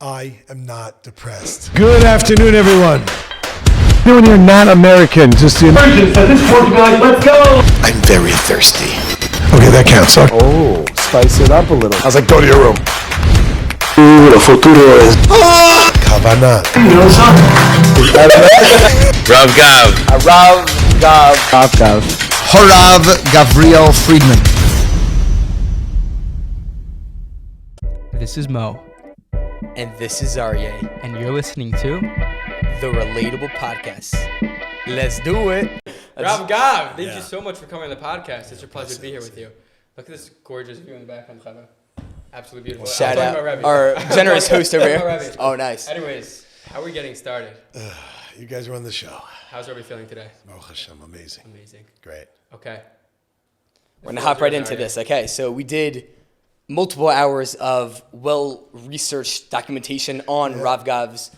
I am not depressed. Good afternoon, everyone. When you're not American, just the Let's go! I'm very thirsty. Okay, that counts. Oh, spice it up a little. I was like, go to your room. El futuro es Kavana. Rav Gav. Rav Gav. Rav Gav. Horav Gabriel Friedman. This is Mo, And this is Aryeh, and you're listening to the Relatable Podcast. Let's do it. Rav Gav, thank you so much for coming on the podcast. It's a pleasure to be here with you. Look at this gorgeous view in the background, Chava. Absolutely beautiful. Shout out our generous host over here. Oh, nice. Anyways, how are we getting started? You guys run the show. How's everybody feeling today? Baruch Hashem, amazing. Amazing. Great. Okay. We're going to hop right into this. Okay, so we did multiple hours of well-researched documentation on Rav Gav's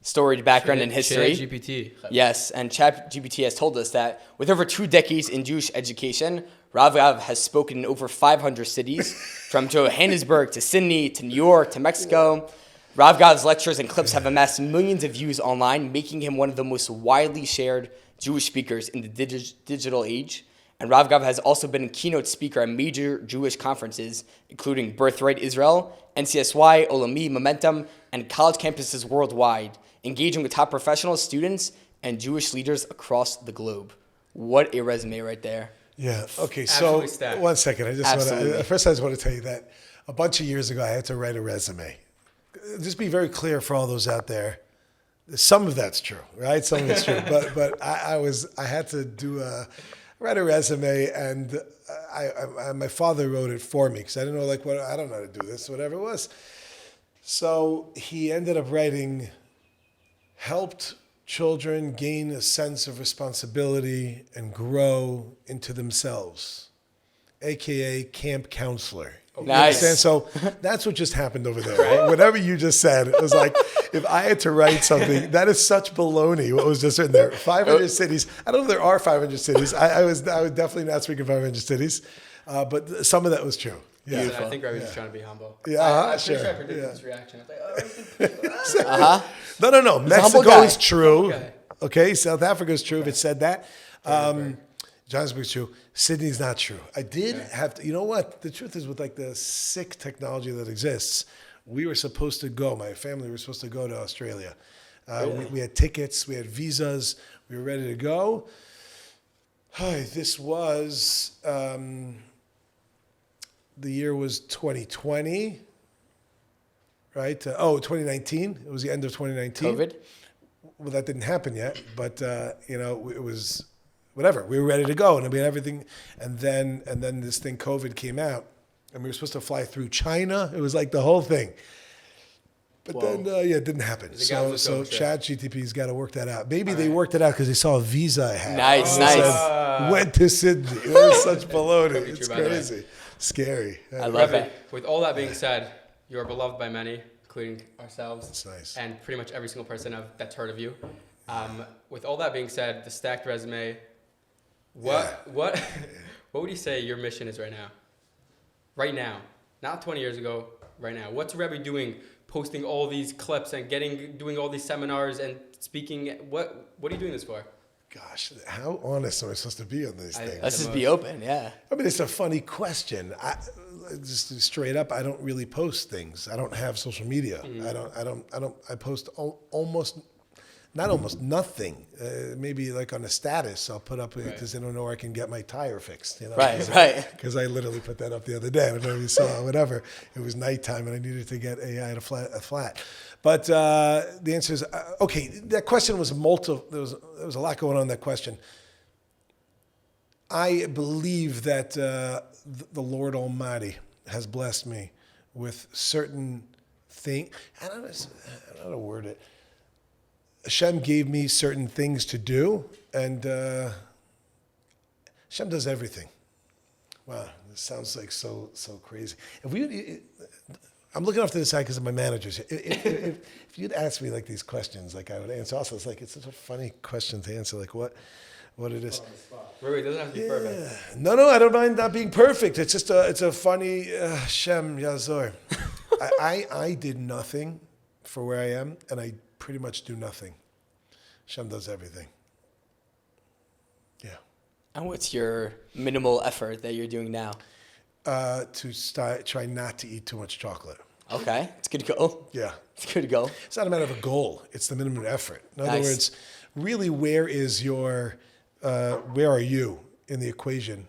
storied background and history. GPT. Yes, and ChatGPT has told us that with over 2 decades in Jewish education, Rav Gav has spoken in over 500 cities, from Johannesburg to Sydney to New York to Mexico. Rav Gav's lectures and clips have amassed millions of views online, making him one of the most widely shared Jewish speakers in the digital age. And Rav Gav has also been a keynote speaker at major Jewish conferences, including Birthright Israel, NCSY, Olami, Momentum, and college campuses worldwide, engaging with top professionals, students, and Jewish leaders across the globe. What a resume right there. Yeah. Okay. So one second. I just want to tell you that a bunch of years ago I had to write a resume. Just be very clear for all those out there. Some of that's true, right? Some of it's true. But I had to write a resume, and my father wrote it for me because I didn't know I don't know how to do this, whatever it was. So he ended up writing, helped children gain a sense of responsibility and grow into themselves, AKA camp counselor. You Nice. understand? So that's what just happened over there. Right? Whatever you just said, it was like, if I had to write something, that is such baloney, what was just written there. 500 cities. I don't know if there are 500 cities. I was definitely not speaking 500 cities, but some of that was true. Yeah. I think Ravi's just trying to be humble. Yeah, I'm sure. pretty sure I predicted this reaction. I was like, No. Mexico is true. Okay, South Africa is true if it said that. Johannesburg's true. Sydney's not true. I did have to, you know what? The truth is with the sick technology that exists, we were supposed to go, my family were supposed to go to Australia. We had tickets, we had visas, we were ready to go. This was, the year was 2020, right? 2019. It was the end of 2019. COVID? Well, that didn't happen yet, but, it was... whatever, we were ready to go, and I mean everything, and then this thing COVID came out, and we were supposed to fly through China. It was like the whole thing, but then it didn't happen. So ChatGPT's got to work that out. Maybe they worked it out because they saw a visa I had. Nice. Went to Sydney. It was such baloney. It's crazy, scary. I love it. With all that being said, you are beloved by many, including ourselves. That's nice. And pretty much every single person that's heard of you. With all that being said, the stacked resume. What would you say your mission is right now? Right now, not 20 years ago. Right now, what's Rebbe doing? Posting all these clips and doing all these seminars and speaking. What are you doing this for? Gosh, how honest am I supposed to be on these things? Let's just be open, yeah. I mean, it's a funny question. Just straight up, I don't really post things. I don't have social media. Mm-hmm. I post almost nothing. Maybe on a status, I'll put up because I don't know where I can get my tire fixed. Right. Because I literally put that up the other day. I don't know if you saw, whatever. It was nighttime and I needed to get a flat. But the answer is, okay, that question was multiple. There was a lot going on in that question. I believe that the Lord Almighty has blessed me with certain things. I don't know how to word it. Hashem gave me certain things to do, and Hashem does everything. Wow, this sounds like so crazy. I'm looking off to the side because of my managers. If you'd asked me these questions, I would answer. Also, it's such a funny question to answer. What it is. Wait, it doesn't have to be perfect. No, I don't mind not being perfect. It's just it's a funny Hashem Yazor. I did nothing for where I am, and I pretty much do nothing. Hashem does everything. Yeah. And what's your minimal effort that you're doing now? Try not to eat too much chocolate. Okay, it's a good goal. Yeah. It's a good goal. It's not a matter of a goal. It's the minimum effort. In other Nice. words, really, where are you in the equation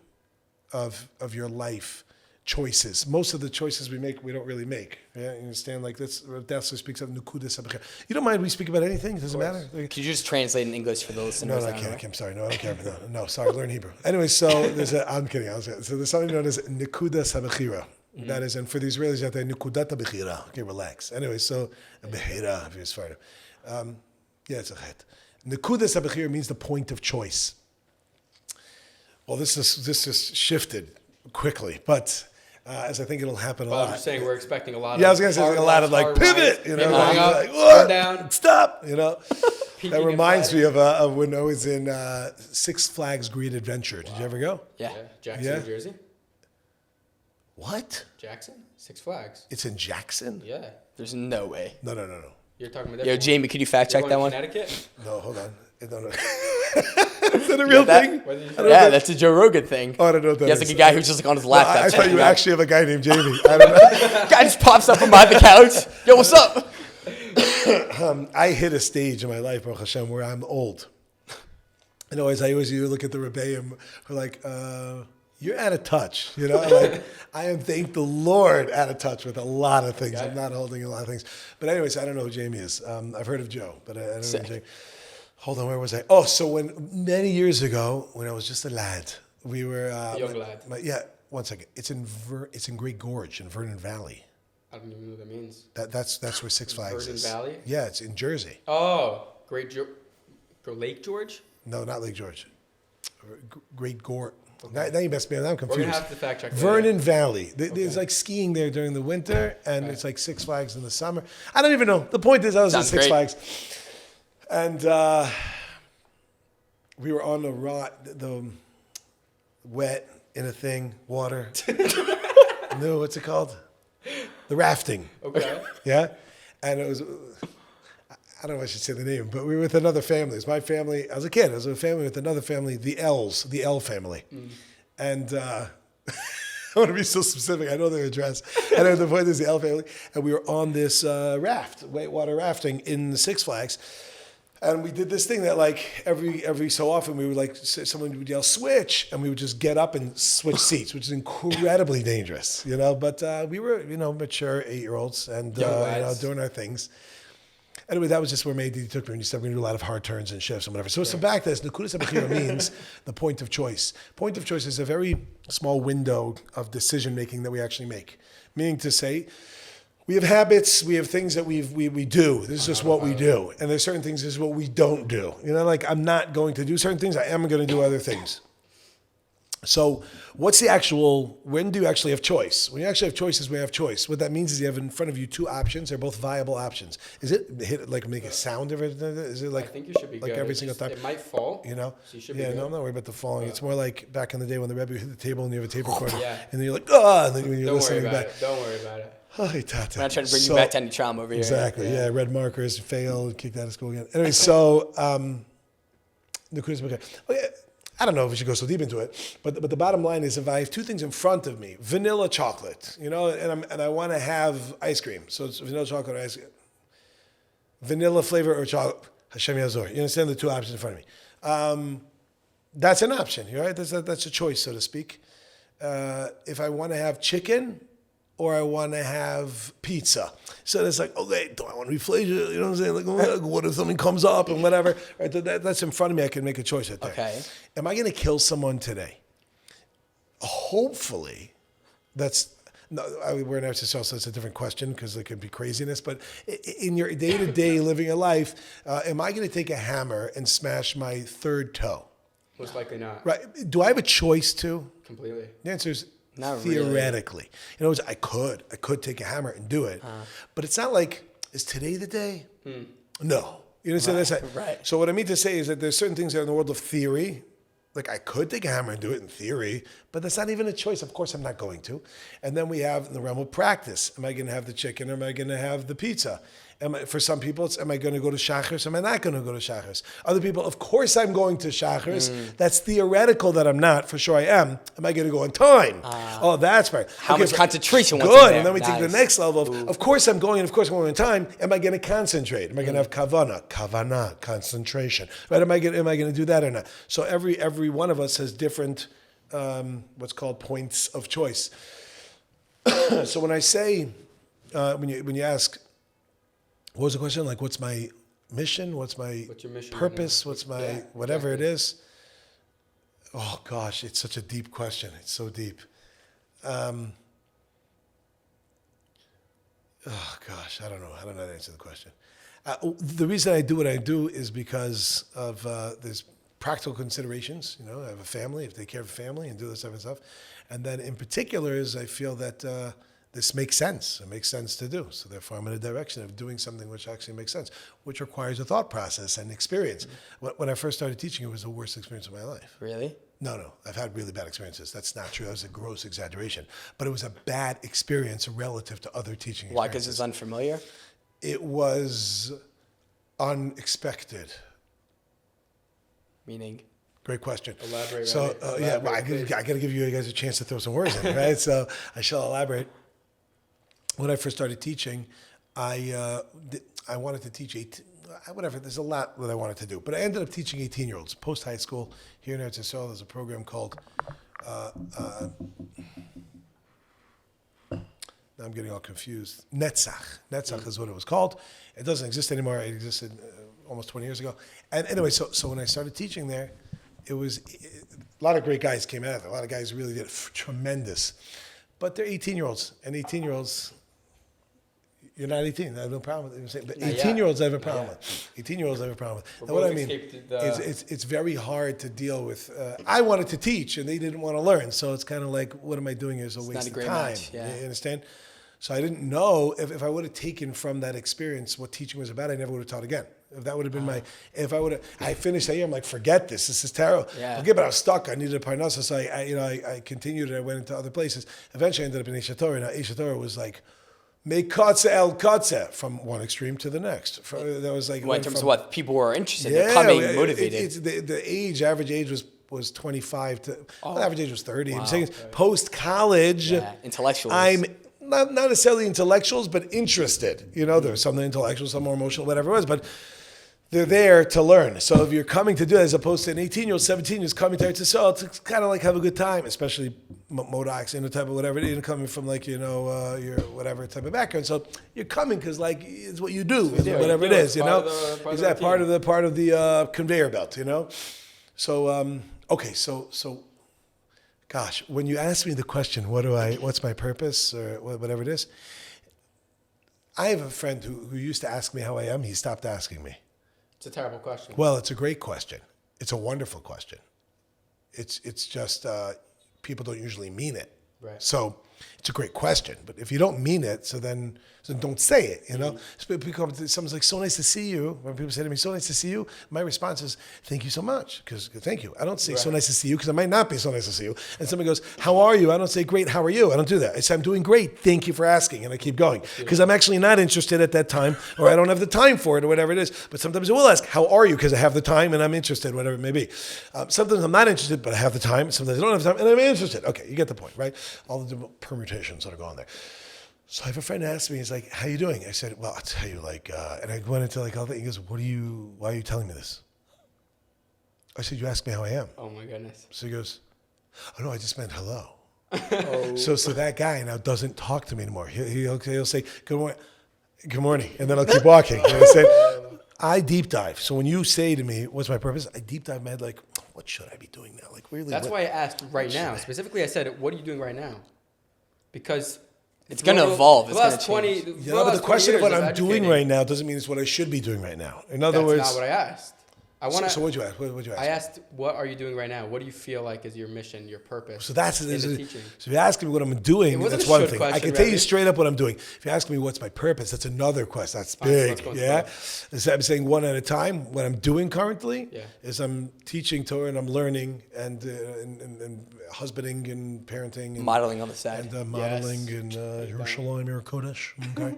of your life choices? Most of the choices we make, we don't really make. Yeah, you understand? Like this, Dassler speaks of nukudas habechira. You don't mind we speak about anything? It doesn't matter. Could you just translate in English for the No, listeners? I can't. I'm sorry. No, I don't care. No, sorry. Learn Hebrew. Anyway, so I'm kidding. So there's something known as nukudas habechira. That is, and for the Israelis out there, nukudat habechira. Okay, relax. Anyway, so bechira if you're Sephardim. Yeah, it's a chet. Nukudas habechira means the point of choice. Well, this is shifted quickly, but as I think it'll happen a lot. I'm just saying we're expecting a lot. Yeah, I was gonna say a lot of like pivot, you know, going up, like what? down, Stop, you know. peaking That and reminds flattening. me of when I was in Six Flags Great Adventure. Did you ever go? Yeah. Yeah, Jackson, Yeah. New Jersey. What? Jackson, Six Flags. It's in Jackson? Yeah, There's no way. No. you're talking about. Yo, Jamie, could you fact check that one? Connecticut. No, hold on. No. Is that a real that? thing? What did you I say? don't Yeah, know. that's a Joe Rogan thing. Oh, I don't know what that He has is. like a guy who's just like on his Well, laptop. I thought you checking out. actually have a guy named Jamie. I don't know. Guy just pops up from behind the couch. Yo, what's up? I hit a stage in my life, Baruch Hashem, where I'm old. And always, I always look at the Rebbeim, who are like, you're out of touch. You know, like, I am, thank the Lord, out of touch with a lot of things. Okay. I'm not holding a lot of things. But anyways, I don't know who Jamie is. I've heard of Joe, but I don't know Sick. Jamie. Hold on, where was I? Oh, so many years ago, when I was just a lad, we were... Young lad. One second. It's in Great Gorge in Vernon Valley. I don't even know what that means. That's where Six Flags Vernon is. Valley? Yeah, it's in Jersey. Oh, Lake George. No, not Lake George. Great Gorge. Now you messed me up. I'm We're confused. gonna have to fact check that. Vernon Valley. There's like skiing there during the winter, and it's like Six Flags in the summer. I don't even know. The point is, I was Sounds at Six great. Flags, and we were on the wet in a thing, water. No, what's it called? The rafting. Okay. Yeah, and it was. I don't know if I should say the name, but we were with another family. It was my family. I was a kid. I was with a family with another family, the L family. And I want to be so specific. I know their address. And the point is the L family. And we were on this whitewater rafting in the Six Flags. And we did this thing that like every so often we would like, someone would yell, switch. And we would just get up and switch seats, which is incredibly dangerous, you know. But we were, mature 8-year-olds and, doing our things. Anyway, that was just where maybe he took me and he said we're going to do a lot of hard turns and shifts and whatever. So back to this, Nekudas HaBechira means the point of choice. Point of choice is a very small window of decision making that we actually make. Meaning to say, we have habits, we have things that we do. This is just what we do. And there's certain things, this is what we don't do. Like I'm not going to do certain things, I am going to do other things. So when do you actually have choice? When you actually have choices, we have choice. What that means is you have in front of you two options. They're both viable options. Is it like make a sound of it? Is it like I think you should be like good. every It's single just- time? It might fall. So you should be yeah, good. no, I'm not worried about the falling. It's more like back in the day when the Rebbe hit the table and you have a tape recorder. Yeah. And then you're like, and then when you're Don't worry listening about back. it. Don't worry about it. Oh, hey, Tata. I'm not trying to bring you back to any trauma over here. Exactly. Yeah. Red markers, failed, kicked out of school again. Anyway, so Nekudas HaBechira. Okay, I don't know if we should go so deep into it, but the bottom line is if I have two things in front of me, vanilla chocolate, and I want to have ice cream, so it's vanilla chocolate or ice cream, vanilla flavor or chocolate, Hashem Yazor. You understand the two options in front of me. That's an option, right? That's a choice, so to speak. If I want to have chicken or I want to have pizza. So it's like, okay, do I want to be flavor? You know what I'm saying? Like, oh, what if something comes up and whatever? Right? That's in front of me. I can make a choice right there. Okay. Am I going to kill someone today? Hopefully, we're in Eretz Yisrael, so it's a different question because there could be craziness. But in your day-to-day living a life, am I going to take a hammer and smash my third toe? Most likely not. Right? Do I have a choice to? Completely. The answer is Not really. theoretically. I could take a hammer and do it, but it's not like, is today the day? No. You understand? That's right. So what I mean to say is that there's certain things that are in the world of theory. Like I could take a hammer and do it in theory, but that's not even a choice. Of course I'm not going to. And then we have in the realm of practice. Am I going to have the chicken or am I going to have the pizza? For some people, it's am I going to go to Shachris? Am I not going to go to Shachris? Other people, of course I'm going to Shachris. That's theoretical that I'm not. For sure I am. Am I going to go on time? Oh, that's right. How much concentration? Good. And then we take the next level of course I'm going, and of course I'm going on time. Am I going to concentrate? Am I going to have kavana, concentration? Right? Am I going to do that or not? So every one of us has different what's called points of choice. So when I say, when you ask, what was the question? Like, what's my mission? What's your mission purpose? What's my whatever it is? Oh gosh, it's such a deep question. It's so deep. Oh gosh, I don't know how to answer the question. The reason I do what I do is because of there's practical considerations. You know, I have a family, I have to take care of a family and do this type of stuff. And then in particular is I feel that this makes sense. It makes sense to do. So therefore I'm in a direction of doing something which actually makes sense, which requires a thought process and experience. When I first started teaching, it was the worst experience of my life. Really? No. I've had really bad experiences. That's not true. That was a gross exaggeration. But it was a bad experience relative to other teaching experiences. Why? Because it's unfamiliar? It was unexpected. Meaning? Great question. Elaborate. So, I got to give you guys a chance to throw some words in, right? So I shall elaborate. When I first started teaching, I wanted to teach whatever. There's a lot that I wanted to do, but I ended up teaching 18-year-olds post high school here in Eretz Yisrael. There's a program called. Now I'm getting all confused. Netzach. Netzach is what it was called. It doesn't exist anymore. It existed almost 20 years ago. And anyway, so when I started teaching there, a lot of great guys came out of it. A lot of guys really did tremendous. But they're 18-year-olds, and 18-year-olds. You're not 18. I have no problem with it. But 18-year-olds I have a problem with. 18-year-olds I have a problem with. Now, what I mean is it's very hard to deal with. I wanted to teach, and they didn't want to learn. So it's kind of like, what am I doing here? It's a waste of time. You understand? So I didn't know if I would have taken from that experience what teaching was about, I never would have taught again. If that would have been I finished that year, I'm like, forget this. This is terrible. Yeah. Okay, but I was stuck. I needed a parnassa, so I continued and I went into other places. Eventually I ended up in Eish Torah. Now Eish Torah was like, make katze el katze, from one extreme to the next. That was like, in terms of what people were interested in, becoming motivated. The average age was 25 to, the average age was 30. Wow. I'm saying post-college, intellectuals. I'm not necessarily intellectuals, but interested. You know, there's some intellectual, some more emotional, whatever it was, but they're there to learn. So if you're coming to do it, as opposed to an 18-year-old, 17-year-old coming to Eretz Yisrael, it's kind of like have a good time, especially Modocs, type of whatever, coming from like, your whatever type of background. So you're coming because like it's what you do, whatever it is, Is that part of the conveyor belt, So, okay, so gosh, when you ask me the question, what's my purpose or whatever it is, I have a friend who used to ask me how I am. He stopped asking me. It's a terrible question. Well, it's a great question. It's a wonderful question. It's just people don't usually mean it. Right. So it's a great question, but if you don't mean it, so then don't say it, Someone's like, so nice to see you. When people say to me, so nice to see you, my response is, thank you so much, because thank you. I don't say so nice to see you, because it might not be so nice to see you. And somebody goes, how are you? I don't say, great, how are you? I don't do that. I say, I'm doing great, thank you for asking, and I keep going. Because I'm actually not interested at that time, or I don't have the time for it, or whatever it is. But sometimes I will ask, how are you? Because I have the time, and I'm interested, whatever it may be. Sometimes I'm not interested, but I have the time. Sometimes I don't have the time, and I'm interested. Okay, you get the point, right? All the different permutations that are going there. So I have a friend asked me, he's like, how you doing? I said, well, I'll tell you, and I went into all that. He goes, why are you telling me this? I said, you asked me how I am. Oh my goodness. So he goes, oh no, I just meant hello. So that guy now doesn't talk to me anymore. He'll say, good morning, and then I'll keep walking. And I said, I deep dive. So when you say to me, what's my purpose? I deep dive, man, like, what should I be doing now? Like, really? That's why I asked right now. Specifically, I said, what are you doing right now? Because it's going to evolve. It's going to change. But the question of what I'm doing right now doesn't mean it's what I should be doing right now. In other words, that's not what I asked. So what'd you ask? What'd you ask? I asked, what are you doing right now? What do you feel like is your mission, your purpose? So that's in the teaching. So if you're asking me what I'm doing, that's one thing. I can tell you straight up what I'm doing. If you're asking me what's my purpose, that's another question. That's big. Yeah. I'm saying one at a time. What I'm doing currently is I'm teaching Torah and I'm learning and husbanding and parenting and modeling on the side. And modeling in Yerushalayim, Kodesh. Okay.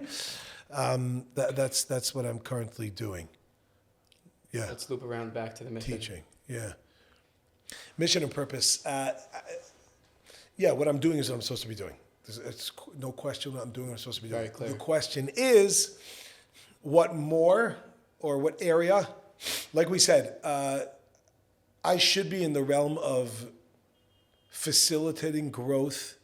That's what I'm currently doing. Yeah. Let's loop around back to the mission. Teaching. Yeah. Mission and purpose. What I'm doing is what I'm supposed to be doing. It's no question what I'm doing. I'm supposed to be doing. Very clear. The question is, what more or what area? Like we said, I should be in the realm of facilitating growth.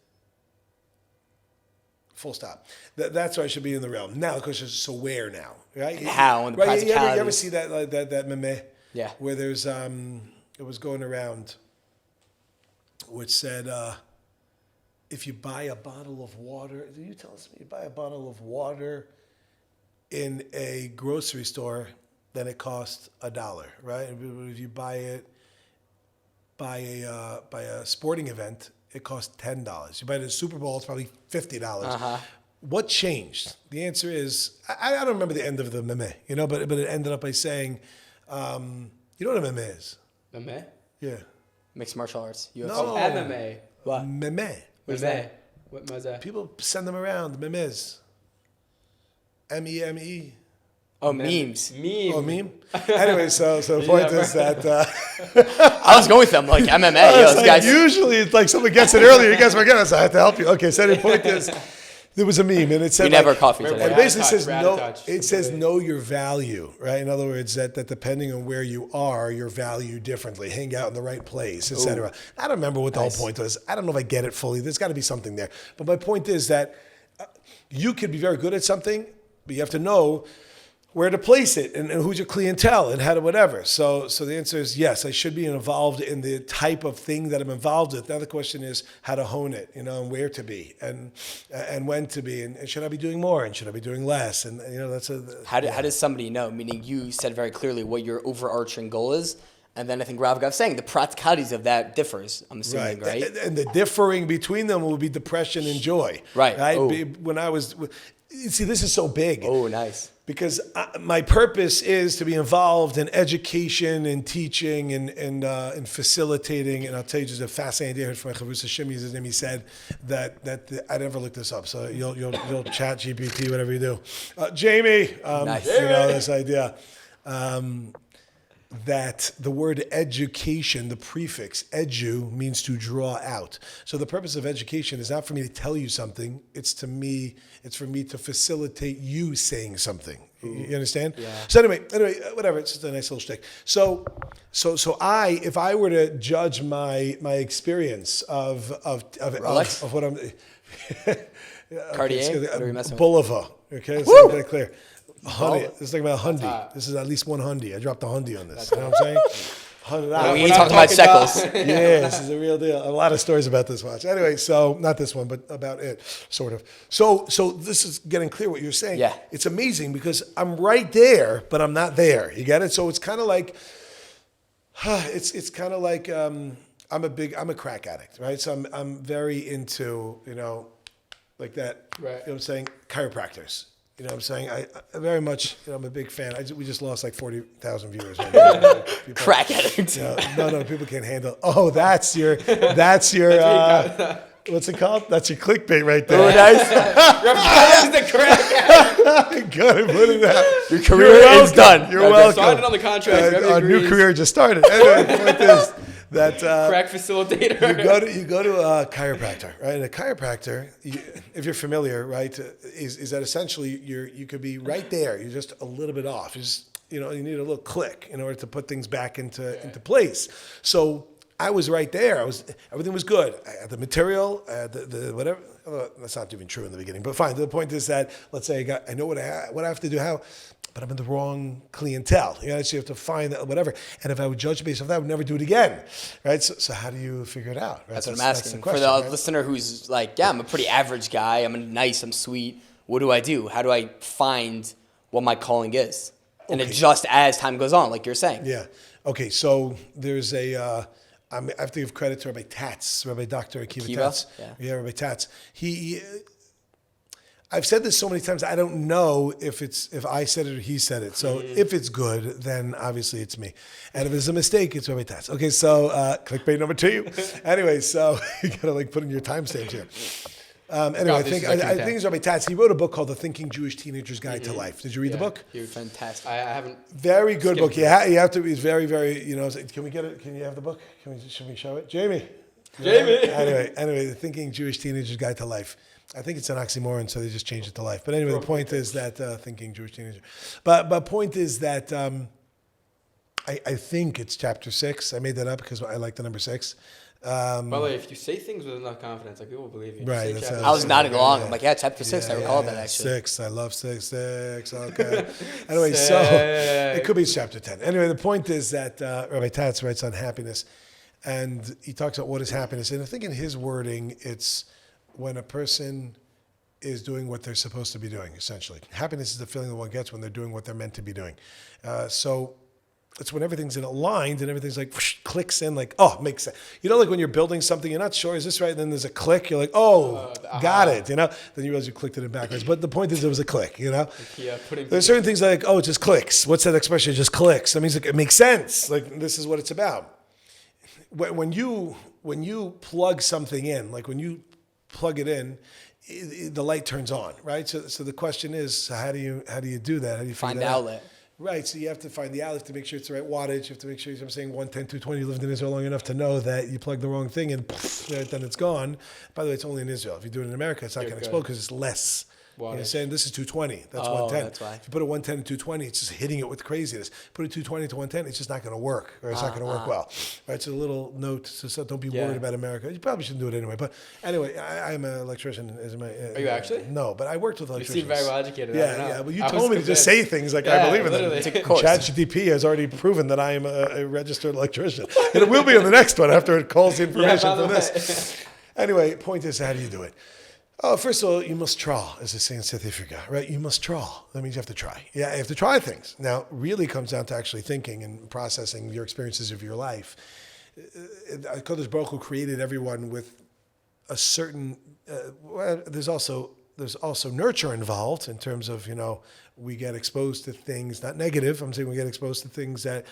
Full stop. That's where I should be in the realm. Now the question is, so where now? Right? How and the right? practicalities. You ever see that meme? Yeah. Where there's it was going around, which said, if you buy a bottle of water, did you tell us you buy a bottle of water in a grocery store, then it costs $1, right? If you buy it by a sporting event, it costs $10. You buy it at a Super Bowl, it's probably $50. What changed? The answer is, I don't remember the end of the meme, but it ended up by saying, you know what a meme is? Meme? Yeah. Mixed martial arts. UFC. No. MMA. What? Meme. What is Meme. that? What was that? People send them around, memes. MEME. Oh, memes. Meme. Oh, meme? Anyway, so the point is that... I was going with them like MMA. Yo, it's this like, guy's usually it's like someone gets it earlier, you guys forget it, so I have to help you. Okay, so the point is, there was a meme, and it said... we never like, coffee and today. it basically Rat-a-touch, says it says know your value, right? In other words, that depending on where you are, you're valued differently. Hang out in the right place, etc. I don't remember what the whole point was. I don't know if I get it fully. There's got to be something there. But my point is that you could be very good at something, but you have to know where to place it and who's your clientele and how to whatever. So the answer is yes, I should be involved in the type of thing that I'm involved with. Now the question is how to hone it, and where to be and when to be and should I be doing more and should I be doing less? And that's How does somebody know? Meaning you said very clearly what your overarching goal is. And then I think Rav Gav saying the practicalities of that differs, I'm assuming, right? And the differing between them will be depression and joy. Right. Oh. When I was, see, this is so big. Oh, nice. Because my purpose is to be involved in education and teaching and facilitating. And I'll tell you just a fascinating idea from my Chavrusa Shimi, his name. He said that I never looked this up. So you'll chat GPT, whatever you do. Jamie, Nice. This idea. That the word education, the prefix edu, means to draw out. So the purpose of education is not for me to tell you something. It's for me to facilitate you saying something. You understand? Yeah. So anyway, whatever. It's just a nice little shtick. So if I were to judge my experience of what I'm Cartier? What are we messing with? Bulova. Okay, so get it clear. Honey, this is like about a hundy. This is at least one hundy. I dropped a hundy on this. You know what I'm saying? We ain't talking about shekels. Yeah, this is a real deal. A lot of stories about this watch. Anyway, so not this one, but about it, sort of. So this is getting clear what you're saying. Yeah. It's amazing because I'm right there, but I'm not there. You get it? So it's kind of like, it's kind of like I'm a crack addict, right? So I'm very into, like that. Right. You know what I'm saying? Chiropractors. You know what I'm saying? I very much, I'm a big fan. We just lost like 40,000 viewers. Right now. Crack addict. No, people can't handle. Oh, that's your, what's it called? That's your clickbait right there. Oh, nice. the crack. Good, put it out. Your career is done. You're welcome. Started on the contract. Our new career just started. Anyway, the point is that crack facilitator. you go to a chiropractor, right? And a chiropractor, if you're familiar, right, is that essentially you could be right there. You're just a little bit off. You need a little click in order to put things back into place. So I was right there. Everything was good. I had the material, the whatever. That's not even true in the beginning, but fine. The point is that let's say I know what I have to do, how. But I'm in the wrong clientele. So you have to find that, whatever. And if I would judge based off that, I would never do it again, right? So how do you figure it out? Right? That's what I'm asking. Question, for the right? listener who's like, yeah, I'm a pretty average guy. I'm nice. I'm sweet. What do I do? How do I find what my calling is? And adjust as time goes on, like you're saying. Yeah. Okay, so there's I have to give credit to Rabbi Tatz, Rabbi Dr. Akiva Tatz. Yeah, Rabbi Tatz. I've said this so many times, I don't know if I said it or he said it. So if it's good, then obviously it's me. And if it's a mistake, it's Rabbi Tatz. Okay, so clickbait number 2. Anyway, so you got to put in your timestamps here. Anyway, God, I this think is like I think it's Rabbi Tatz. He wrote a book called The Thinking Jewish Teenager's Guide to Life. Did you read the book? You're fantastic. I haven't. Very good book. Skip You have to. It's very, very. Can we get it? Can you have the book? Should we show it, Jamie? Anyway, The Thinking Jewish Teenager's Guide to Life. I think it's an oxymoron, so they just changed it to life. But anyway, the point is that thinking Jewish teenager. But point is that I think it's chapter 6. I made that up because I like the number 6. By the way, if you say things with enough confidence, like people will believe you. Right. I was nodding along. I'm like, chapter 6. I recall that actually. 6. I love 6. Okay. Anyway, so it could be chapter 10. Anyway, the point is that Rabbi Tatz writes on happiness, and he talks about what is happiness. And I think in his wording, it's when a person is doing what they're supposed to be doing, essentially. Happiness is the feeling that one gets when they're doing what they're meant to be doing. So it's when everything's aligned and everything's like whoosh, clicks in, like, oh, makes sense. Like when you're building something, you're not sure, is this right? And then there's a click. You're like, oh, got it. Then you realize you clicked it in backwards. But the point is, there was a click. There's certain things like, oh, it just clicks. What's that expression? It just clicks. That means like, it makes sense. Like this is what it's about. When you plug something in, like when you plug it in, the light turns on, right? So the question is, how do you do that? How do you find the outlet? Right, so you have to find the outlet to make sure it's the right wattage. You have to make sure, I'm saying 110, 220. You lived in Israel long enough to know that you plug the wrong thing and then it's gone. By the way, it's only in Israel. If you do it in America, it's not going to explode because it's less. You're saying this is 220. That's 110. That's why. If you put a 110 and 220, it's just hitting it with craziness. Put a 220 to 110, it's just not going to work, or it's not going to work well. Right. So a little note. So don't be worried about America. You probably shouldn't do it anyway. But anyway, I'm an electrician. Are you actually? No, but I worked with electricians. You seem very well educated. Yeah. Well, you told me to just say things like I believe in them. ChatGPT has already proven that I am a registered electrician, and it will be on the next one after it calls the information from this. Anyway, point is, how do you do it? Oh, first of all, you must try, as they say in South Africa, right? You must try. That means you have to try. Yeah, you have to try things. Now, really comes down to actually thinking and processing your experiences of your life. Kodesh Baruch Hu created everyone with a certain. There's also nurture involved in terms of we get exposed to things, not negative. I'm saying we get exposed to things that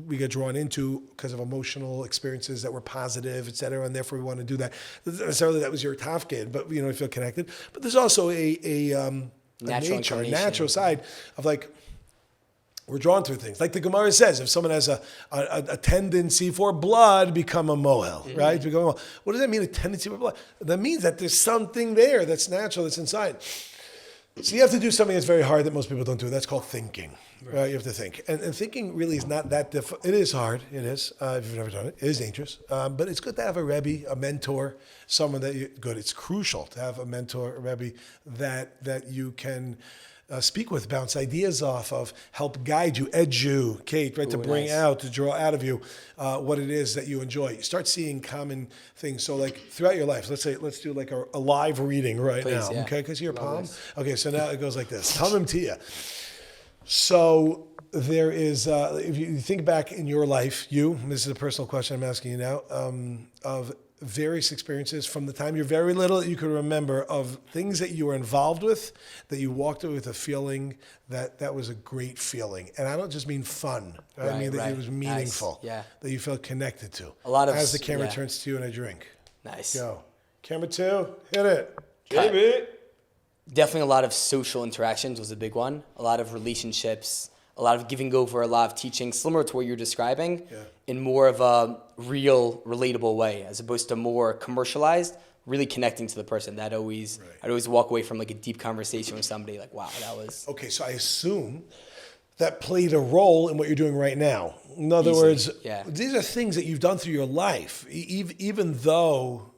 we get drawn into because of emotional experiences that were positive, et cetera, and therefore we want to do that. Not necessarily that was your tafkid, but you feel connected. But there's also a natural side of like we're drawn to things. Like the Gemara says, if someone has a tendency for blood, become a mohel, right? What does that mean, a tendency for blood? That means that there's something there that's natural, that's inside. So you have to do something that's very hard that most people don't do. That's called thinking. Right? You have to think. And thinking really is not that difficult. It is hard. It is. If you've never done it. It is dangerous. But it's good to have a Rebbe, a mentor, someone good. It's crucial to have a mentor, a Rebbe, that you can speak with, bounce ideas off of, help guide you, educate, right? To bring out, to draw out of you what it is that you enjoy. You start seeing common things. So like throughout your life, let's do like a live reading right now, okay? Because you're a palm. Okay, so now it goes like this. Tamim Tia. So there is, if you think back in your life, this is a personal question I'm asking you now, of various experiences from the time you're very little that you can remember of things that you were involved with, that you walked away with a feeling that was a great feeling. And I don't just mean fun. I mean that it was meaningful, that you felt connected to. A lot of as the camera turns to you and I drink. Nice. Go. Camera 2, hit it. Jamie. Definitely a lot of social interactions was a big one. A lot of relationships, a lot of giving over, a lot of teaching, similar to what you're describing, in more of a real, relatable way, as opposed to more commercialized, really connecting to the person. I'd always walk away from like a deep conversation with somebody like, wow, that was... Okay, so I assume that played a role in what you're doing right now. In other words, these are things that you've done through your life, even though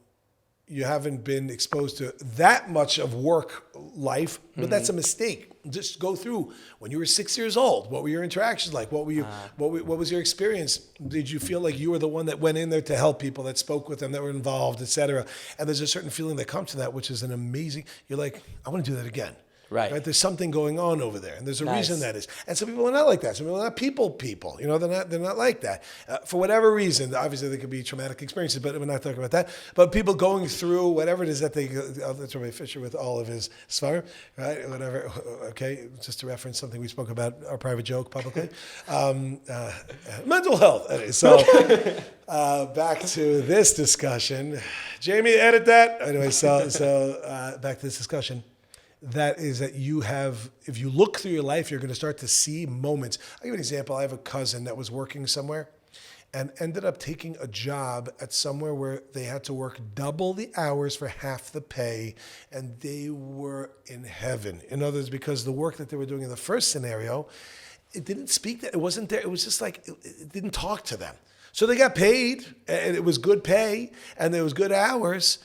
you haven't been exposed to that much of work life, but that's a mistake. Just go through when you were 6 years old. What were your interactions like? What was your experience? Did you feel like you were the one that went in there to help people, that spoke with them, that were involved, et cetera? And there's a certain feeling that comes to that, which is an amazing. You're like, I want to do that again. Right. There's something going on over there, and there's a Nice. reason that is. And some people are not like that. Some people are not people. You know, they're not like that for whatever reason. Obviously, there could be traumatic experiences, but we're not talking about that. But people going through whatever it is that they. That's Rabbi Fisher with all of his svarim, right? Whatever. Okay, just to reference something we spoke about, our private joke publicly. Mental health. Anyway, so back to this discussion. Jamie, edit that. Anyway, so back to this discussion. That is that you have, if you look through your life, you're going to start to see moments. I'll give you an example. I have a cousin that was working somewhere and ended up taking a job at somewhere where they had to work double the hours for half the pay, and they were in heaven. In other words, because the work that they were doing in the first scenario, it didn't speak that, it wasn't there. It was just like, it didn't talk to them. So they got paid, and it was good pay, and there was good hours,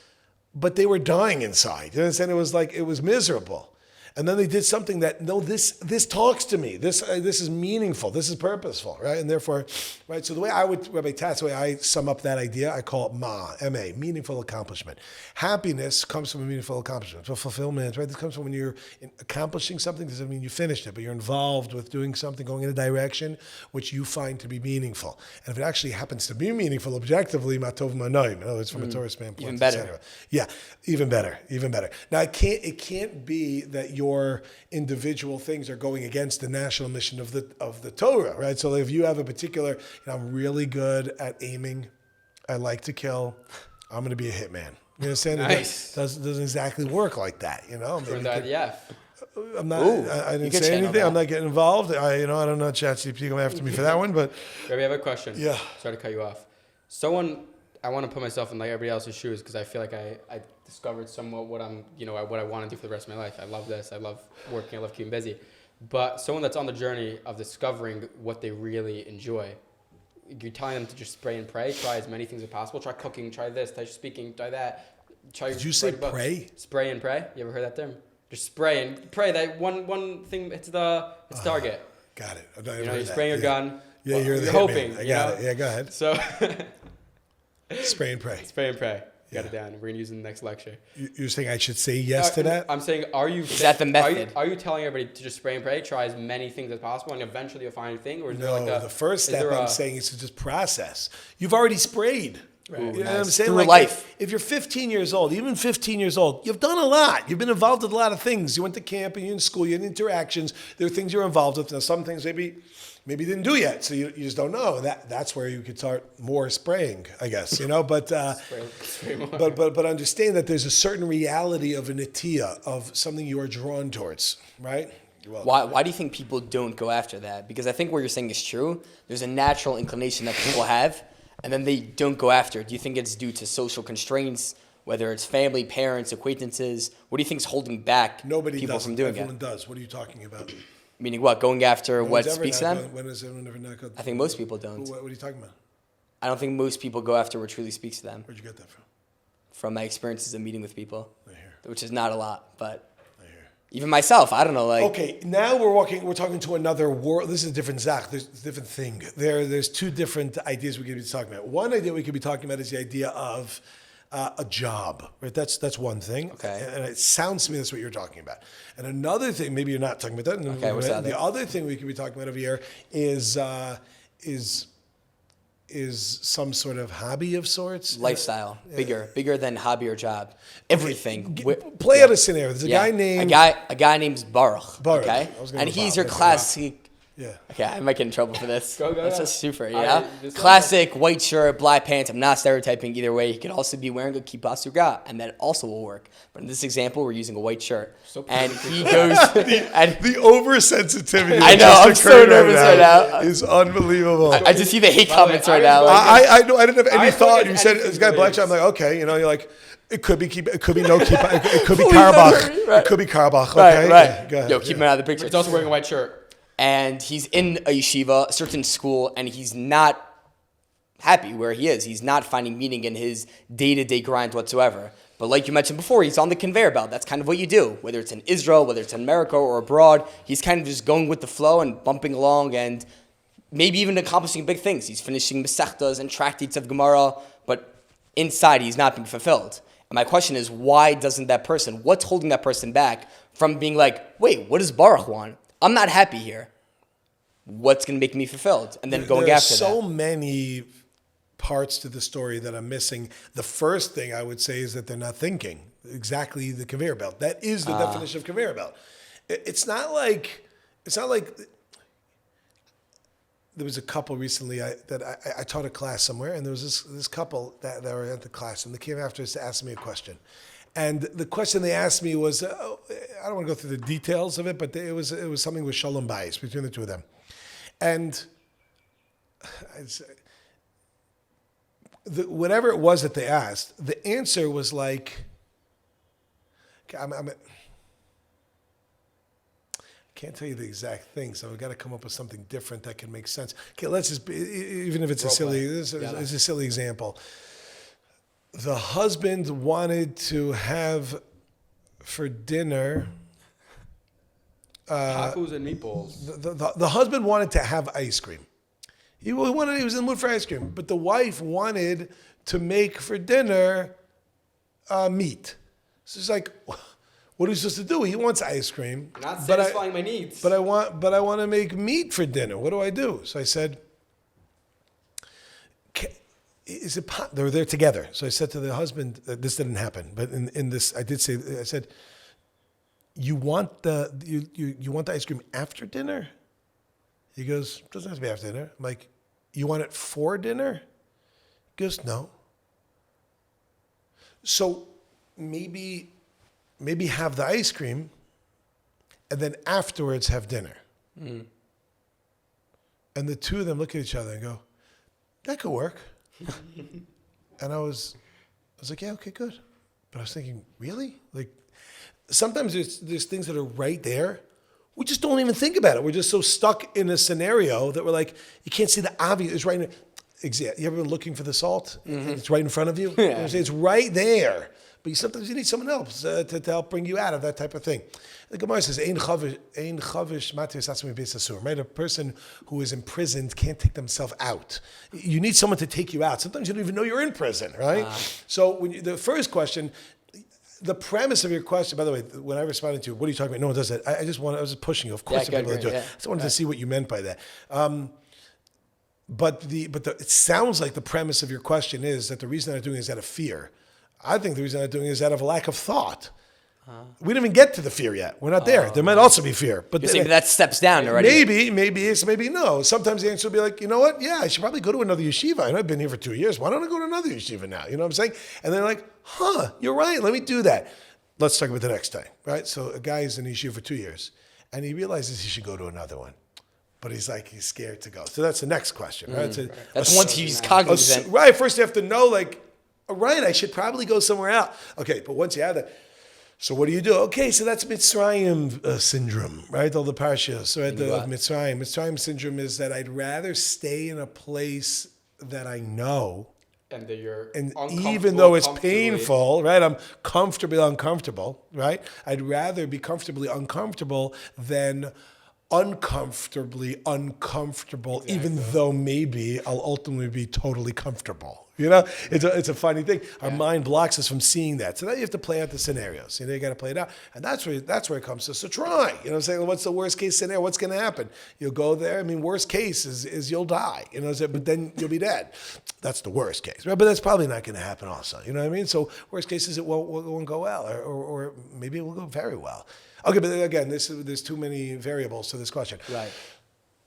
but they were dying inside. You understand? It was like, it was miserable. And then they did something that, no, this talks to me. This is meaningful. This is purposeful, right? And therefore, right? So the way I would, Rabbi Tatz, the way I sum up that idea, I call it M-A, meaningful accomplishment. Happiness comes from a meaningful accomplishment. So fulfillment, right? This comes from when you're accomplishing something. Doesn't mean you finished it, but you're involved with doing something, going in a direction which you find to be meaningful. And if it actually happens to be meaningful objectively, matov manoim, in other words, from a Torah standpoint, Even better. etc. Yeah, even better. Now it can't be that your individual things are going against the national mission of the Torah, right? So if you have a particular, I'm really good at aiming, I like to kill, I'm going to be a hitman. You understand? Nice. It doesn't exactly work like that, you know? From the IDF. I'm not. Ooh, I you didn't could say channel anything. that. I'm not getting involved. I don't know. ChatGPT coming after me for that one, but Maybe I have a question. Yeah. Sorry to cut you off. I want to put myself in like everybody else's shoes because I feel like I discovered somewhat what what I want to do for the rest of my life. I love this. I love working. I love keeping busy. But someone that's on the journey of discovering what they really enjoy, you're telling them to just spray and pray. Try as many things as possible. Try cooking. Try this. Try speaking. Try that. Did you say pray? Spray and pray. You ever heard that term? Just spray and pray. That one thing hits the target. Got it. You're spraying your gun. Yeah, you're the hoping. hitman. I got it. Yeah, go ahead. So Spray and pray. spray and pray. Got it down. We're gonna use it in the next lecture. You're saying I should say yes to that? I'm saying, Is that the method? Are you telling everybody to just spray and pray, try as many things as possible, and eventually you'll find your thing? Or is there No, like the first is step there I'm saying is to just process. You've already sprayed. Ooh, You know what nice. I'm saying? Through Like, life. If you're 15 years old, even 15 years old, you've done a lot. You've been involved with a lot of things. You went to camp and you're in school, you had interactions. There are things you're involved with. Now, some things maybe you didn't do yet, so you just don't know. That's where you could start more spraying, I guess, you know. But spray more. but understand that there's a certain reality of an atiya, of something you are drawn towards, right? Why do you think people don't go after that? Because I think what you're saying is true. There's a natural inclination that people have, and then they don't go after it. Do you think it's due to social constraints, whether it's family, parents, acquaintances? What do you think is holding back Nobody people does. from doing Everyone it? does. What are you talking about? Meaning what? Going after No what one's ever speaks to not them? going- When is everyone ever not going? I think most people don't. What are you talking about? I don't think most people go after what truly speaks to them. Where'd you get that from? From my experiences of meeting with people, I hear. which is not a lot, but I hear. even myself, I don't know. Like, Okay, now we're talking to another world. This is a different Zach. There's a different thing. There's two different ideas we could be talking about. One idea we could be talking about is the idea of a job, right? That's one thing. Okay. And it sounds to me that's what you're talking about. And another thing, maybe you're not talking about that. Okay, what's the other? The other thing we could be talking about over here is some sort of hobby of sorts. lifestyle, bigger than hobby or job. Everything. Play out a scenario. There's a guy named a guy named Baruch. Baruch. Okay, I was gonna and go he's Bob, your but- classic. Yeah. Okay, I might get in trouble for this. Go, That's go. just super, I- yeah. this Classic white shirt, black pants. I'm not stereotyping either way. He could also be wearing a kippah suga, and that also will work. But in this example, we're using a white shirt, and he goes. and The oversensitivity. I that know, just I'm so occurred nervous right now. Is unbelievable. I just see the hate By the way, comments I right was now. like- I know. I didn't have any I thought. forget You said anything this guy black. related. I'm like, okay, you know, you're like, it could be it could be no kippah. It could be Please, Karbach. right. It could be Karbach. Right, Okay, right. Yeah, go ahead. Yo, keep him out of the picture. He's also wearing a white shirt. And he's in a yeshiva, a certain school, and he's not happy where he is. He's not finding meaning in his day-to-day grind whatsoever. But like you mentioned before, he's on the conveyor belt. That's kind of what you do, whether it's in Israel, whether it's in America or abroad. He's kind of just going with the flow and bumping along and maybe even accomplishing big things. He's finishing Masechtas and tractates of Gemara, but inside he's not being fulfilled. And my question is, why doesn't that person, what's holding that person back from being like, wait, what does Baruch want? I'm not happy here. What's going to make me fulfilled? And then going after that. There are so many parts to the story that I'm missing. The first thing I would say is that they're not thinking exactly the conveyor belt. That is the definition of conveyor belt. It's not like there was a couple recently I taught a class somewhere, and there was this couple that were at the class, and they came after us to ask me a question. And the question they asked me was, I don't want to go through the details of it, but it was something with shalom bayis between the two of them. And whatever it was that they asked, the answer was like, I can't tell you the exact thing, so I've got to come up with something different that can make sense. Okay, let's just be, even if it's it's a silly example. The husband wanted to have for dinner tacos and meatballs. The husband wanted to have ice cream. He was in the mood for ice cream, but the wife wanted to make for dinner meat. So it's like, what are we supposed to do? He wants ice cream. Not satisfying my needs. But I want to make meat for dinner. What do I do? So I said, they were there together. So I said to the husband, this didn't happen, but in this, I said, you want the ice cream after dinner? He goes, doesn't have to be after dinner. I'm like, you want it for dinner? He goes, no. So maybe have the ice cream and then afterwards have dinner. Mm. And the two of them look at each other and go, that could work. And I was like, yeah, okay, good. But I was thinking, really? Like, sometimes there's things that are right there. We just don't even think about it. We're just so stuck in a scenario that we're like, you can't see the obvious. It's right in you ever been looking for the salt? Mm-hmm. It's right in front of you. Yeah. It's right there. But sometimes you need someone else to help bring you out of that type of thing. The Gemara says, "Ein chavish matir satzmi beis asur." Right, a person who is imprisoned can't take themselves out. You need someone to take you out. Sometimes you don't even know you're in prison, right? So when the first question, the premise of your question, by the way, when I responded to, what are you talking about? No one does that. I was just pushing you. Of course, the people that do it. I just wanted to see what you meant by that. But it sounds like the premise of your question is that the reason they're doing it is out of fear. I think the reason they're doing it is out of a lack of thought. We didn't even get to the fear yet. We're not there. There might also be fear. But you're saying that steps down already. Maybe it's, maybe no. Sometimes the answer will be like, you know what? Yeah, I should probably go to another yeshiva. I know I've been here for 2 years. Why don't I go to another yeshiva now? You know what I'm saying? And they're like, you're right. Let me do that. Let's talk about the next day, right? So a guy is in yeshiva for 2 years, and he realizes he should go to another one. But he's scared to go. So that's the next question, right? That's once he's cognizant. Right, first you have to know, all right, I should probably go somewhere else. Okay, but once you have that, so what do you do? Okay, so that's Mitzrayim syndrome, right? All the parashas, so of Mitzrayim. Mitzrayim syndrome is that I'd rather stay in a place that I know, and even though it's painful, right? I'm comfortably uncomfortable, right? I'd rather be comfortably uncomfortable than uncomfortably uncomfortable, exactly. Even though maybe I'll ultimately be totally comfortable. You know, it's a funny thing. Our mind blocks us from seeing that. So now you have to play out the scenarios. You got to play it out, and that's where it comes to. So try. You know what I'm saying? What's the worst case scenario? What's going to happen? You'll go there. I mean, worst case is you'll die. You know, but then you'll be dead. That's the worst case, right? But that's probably not going to happen. Also, you know what I mean? So worst case is it won't go well, or maybe it will go very well. Okay, but again, there's too many variables to this question. Right.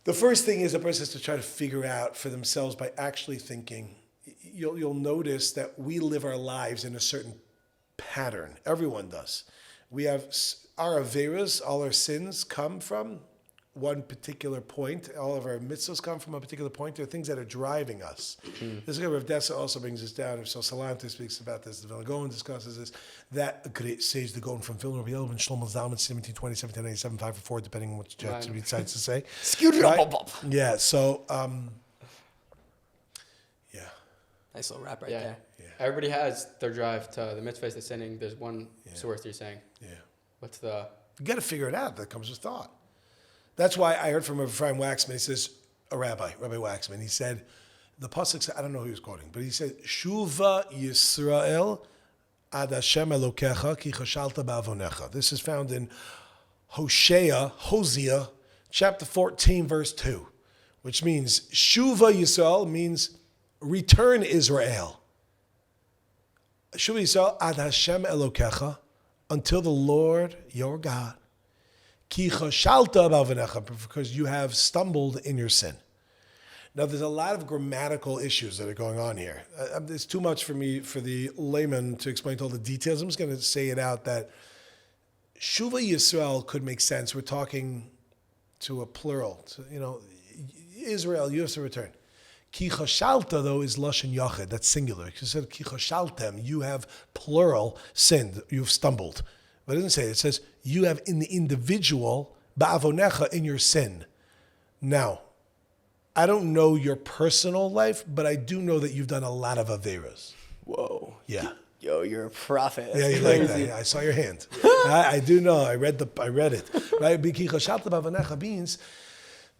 The first thing is a person has to try to figure out for themselves by actually thinking. You'll notice that we live our lives in a certain pattern. Everyone does. We have our averas, all our sins come from one particular point. All of our mitzvahs come from a particular point. There are things that are driving us. This guy, Rav Dessa, also brings this down. So Salanta speaks about this. The Vilna Gaon discusses this. That great sage, the Gaon from Vilna, Rabbi Elvin Shlomo Zalman, 1720, 1797, 5 or 4, depending on what he decides to say. Right? Yeah, so... Nice little rap right there. Yeah. Everybody has their drive to the mitzvahs, the sinning. There's one source you're saying. Yeah. What's the... You got to figure it out. That comes with thought. That's why I heard from Ephraim Waxman. He says, Rabbi Waxman. He said, the pasuk. I don't know who he was quoting, but he said, "Shuva Yisrael ad Hashem Elokecha ki chashalta ba'avonecha. This is found in Hosea, chapter 14, verse 2, which means Shuva Yisrael means return Israel. Shuva Yisrael ad Hashem Elokecha, until the Lord your God, ki chashalta ba'avonecha, because you have stumbled in your sin. Now, there's a lot of grammatical issues that are going on here. It's too much for me, for the layman, to explain all the details. I'm just going to say it out that Shuva Yisrael could make sense. We're talking to a plural. Israel, you have to return. Ki chashalta, though, is lashon yachid. That's singular. It said ki chashaltem, you have plural sinned. You've stumbled. But it doesn't say it. It says you have in the individual ba'avonecha, in your sin. Now, I don't know your personal life, but I do know that you've done a lot of averas. Whoa. Yeah. Yo, you're a prophet. Yeah, you like that. Yeah, I saw your hand. I do know. I read it. Right? Ki chashalta ba'avonecha means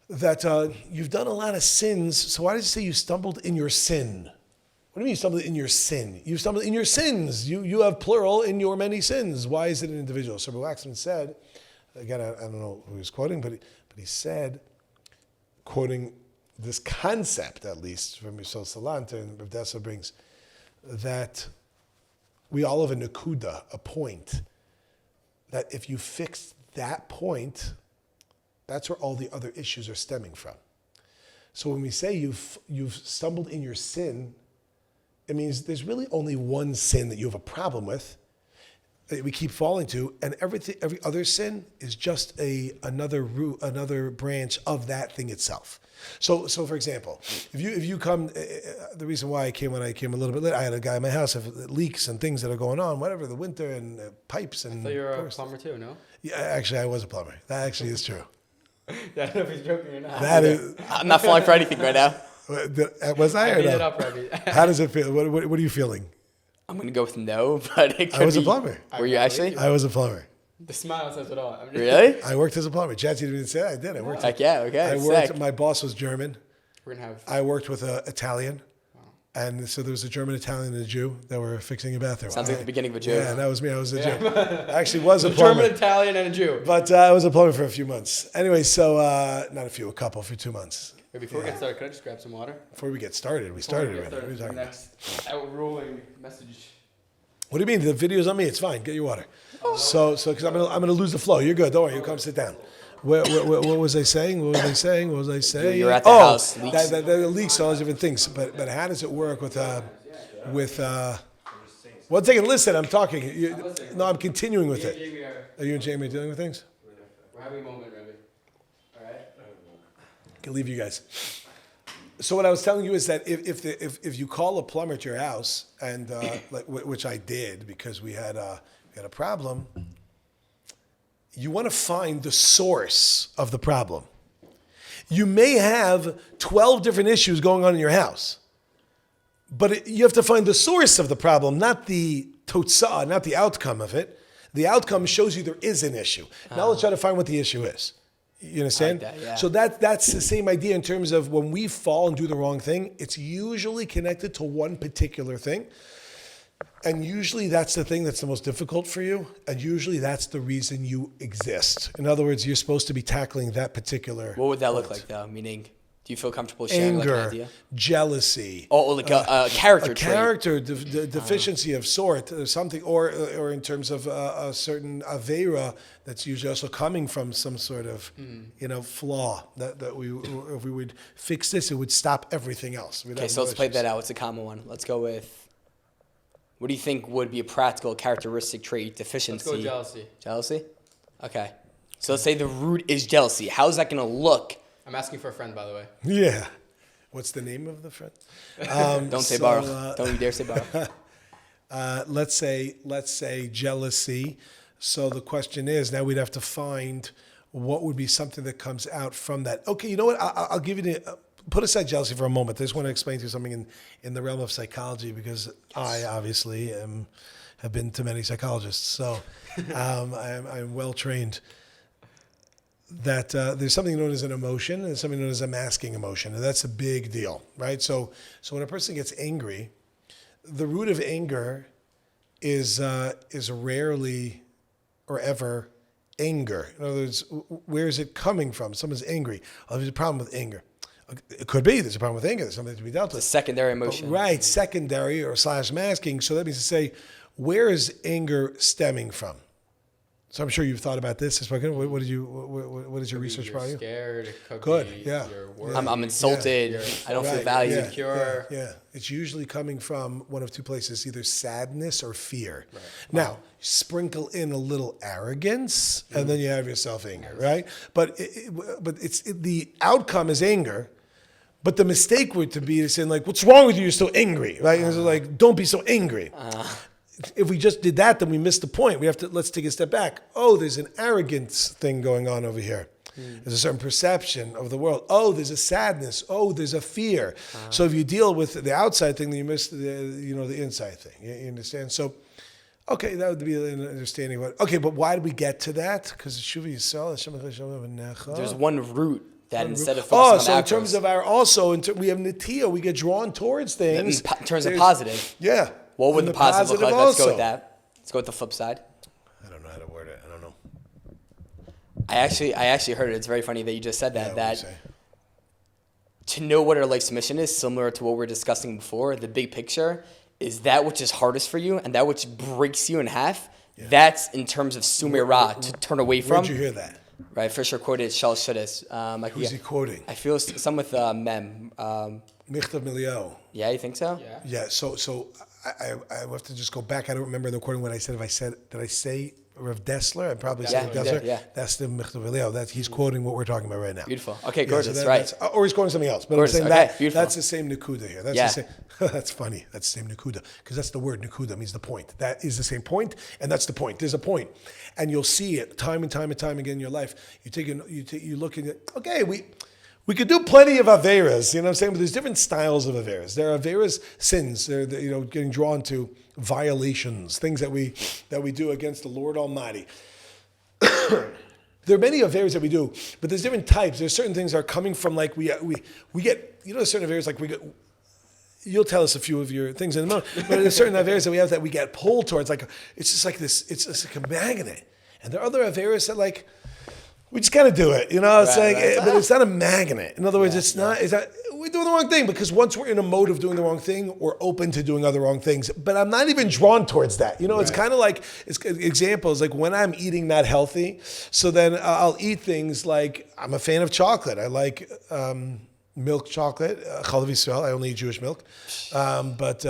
that you've done a lot of sins. So why does it say you stumbled in your sin? What do you mean you stumbled in your sin? You stumbled in your sins. You have plural in your many sins. Why is it an individual? So Rav Waxman said, again, I don't know who he was quoting, but he said, quoting this concept, at least, from Yisrael Salant, and Rav Dessa brings, that we all have a nakuda, a point, that if you fix that point, that's where all the other issues are stemming from. So when we say you've stumbled in your sin, it means there's really only one sin that you have a problem with, that we keep falling to, and every other sin is just another branch of that thing itself. So for example, if you come, the reason why I came when I came a little bit late, I had a guy in my house have leaks and things that are going on, whatever, the winter and pipes and. I thought you were a plumber too, no? Yeah, actually, I was a plumber. That actually is true. Yeah, I don't know if he's joking or not. That is. I'm not falling for anything right now. Was I or beat it no? up, Rebbe. How does it feel? What are you feeling? I'm going to go with no, but it could I was be. a plumber. Were you actually? I was a plumber. The smile says it all. Really? I worked as a plumber. Chatsy didn't even say that. I did. I worked. Heck yeah, okay. I worked. Sick. My boss was German. We're going to have. I worked with an Italian. And so there was a German, Italian, and a Jew that were fixing a bathroom. Sounds like the beginning of a Jew. Yeah, that was me. I was a Jew. I actually was a plumber. German, Italian, and a Jew. But I was a plumber for a few months. Anyway, so a couple for 2 months. Hey, before we get started, could I just grab some water? Before we get started, we started already. What are you The talking about? next outrolling message. What do you mean? The video's on me. It's fine. Get your water. So because I'm gonna lose the flow. You're good. Don't worry. You come sit down. What was I saying? What was I saying? You're at the house. Leaks. That leaks, all those different things. But how does it work with 1 second, listen, I'm talking. No, I'm continuing with it. Are you and Jamie dealing with things? We're having a moment, Rebbe. All right? I can leave you guys. So what I was telling you is that if you call a plumber at your house, and which I did because we had a problem, you want to find the source of the problem. You may have 12 different issues going on in your house, but you have to find the source of the problem, not the totsa'ah, not the outcome of it. The outcome shows you there is an issue. Now let's try to find what the issue is. You understand? I like that, yeah. So that's the same idea in terms of when we fall and do the wrong thing, it's usually connected to one particular thing. And usually that's the thing that's the most difficult for you. And usually that's the reason you exist. In other words, you're supposed to be tackling that particular What would that look point. like, though? Meaning, do you feel comfortable sharing like an Anger, idea? jealousy. Like a character A trait. character deficiency of sort, or something, or in terms of a certain avera that's usually also coming from some sort of flaw that we, if we would fix this, it would stop everything else. Okay, so let's play that out. What's a common one? Let's go with. What do you think would be a practical characteristic trait deficiency? Let's go jealousy. Jealousy? Okay. So let's say the root is jealousy. How's that going to look? I'm asking for a friend, by the way. Yeah. What's the name of the friend? Don't say Baruch. Don't you dare say Baruch. Let's say jealousy. So the question is, now we'd have to find what would be something that comes out from that. Okay, you know what? I'll give you put aside jealousy for a moment. I just want to explain to you something in the realm of psychology, because I obviously have been to many psychologists, so I'm well trained. That there's something known as an emotion and something known as a masking emotion, and that's a big deal, right? So when a person gets angry, the root of anger is rarely or ever anger. In other words, where is it coming from? Someone's angry. Oh, there's a problem with anger. It could be there's a problem with anger. There's something to be dealt with. It's a secondary emotion. Right, secondary or / masking. So that means to say, where is anger stemming from? So I'm sure you've thought about this. What is your research about you? Scared. It could Good, be yeah. You're worried. I'm insulted. Yeah. I don't feel Right, valued. yeah, Insecure. Yeah. It's usually coming from one of two places, either sadness or fear. Right. Now, sprinkle in a little arrogance, and then you have yourself anger, right? But the outcome is anger. But the mistake would be to say, like, what's wrong with you? You're still angry, right? And it's like, don't be so angry. If we just did that, then we missed the point. Let's take a step back. Oh, there's an arrogance thing going on over here. There's a certain perception of the world. Oh, there's a sadness. Oh, there's a fear. So if you deal with the outside thing, then you miss the inside thing. You understand? So, okay, that would be an understanding of it. Okay, but why did we get to that? Because Shuvi Yisrael, There's one root that instead of focusing on in terms of we have Natiya, we get drawn towards things. in terms of positive. Yeah. What would the positive look like? Let's go with that. Let's go with the flip side. I don't know how to word it. I don't know. I actually heard it. It's very funny that you just said that. Yeah, that to know what our life's mission is, similar to what we were discussing before, the big picture is that which is hardest for you and that which breaks you in half. Yeah. That's in terms of Sumei Ra, to turn away from. Where'd you hear that? Right, Fisher quoted Shal Shuddis. Who's he quoting? I feel some with Mem. Michtav Miliyahu. Yeah, you think so? Yeah. So I have to just go back. I don't remember the recording when I said. Did I say Rav Dessler? I probably said Dessler. Yeah. That's the Michtav Miliyahu. He's quoting what we're talking about right now. Beautiful. Okay, gorgeous. So right. Or he's quoting something else. But gorgeous. I'm saying Beautiful. that's the same Nakuda here. That's the same. That's funny. That's the same Nakuda because that's the word Nakuda means the point. That is the same point, and that's the point. There's a point, and you'll see it time and time again in your life. You look at it. Okay, we could do plenty of averas, you know what I'm saying? But there's different styles of averas. There are averas, sins. They're getting drawn to violations, things that we do against the Lord Almighty. There are many averas that we do, but there's different types. There's certain things that are coming from like we get certain averas like we get. You'll tell us a few of your things in a moment, but there's certain averas that we have that we get pulled towards. Like it's just like this. It's like a magnet, and there are other averas that like. We just gotta do it, It's but it's not a magnet. In other words, it's not. We're doing the wrong thing because once we're in a mode of doing the wrong thing, we're open to doing other wrong things. But I'm not even drawn towards that. It's kind of like examples like when I'm eating not healthy. So then I'll eat things like I'm a fan of chocolate. I like milk chocolate, Chalav Yisrael. I only eat Jewish milk, but.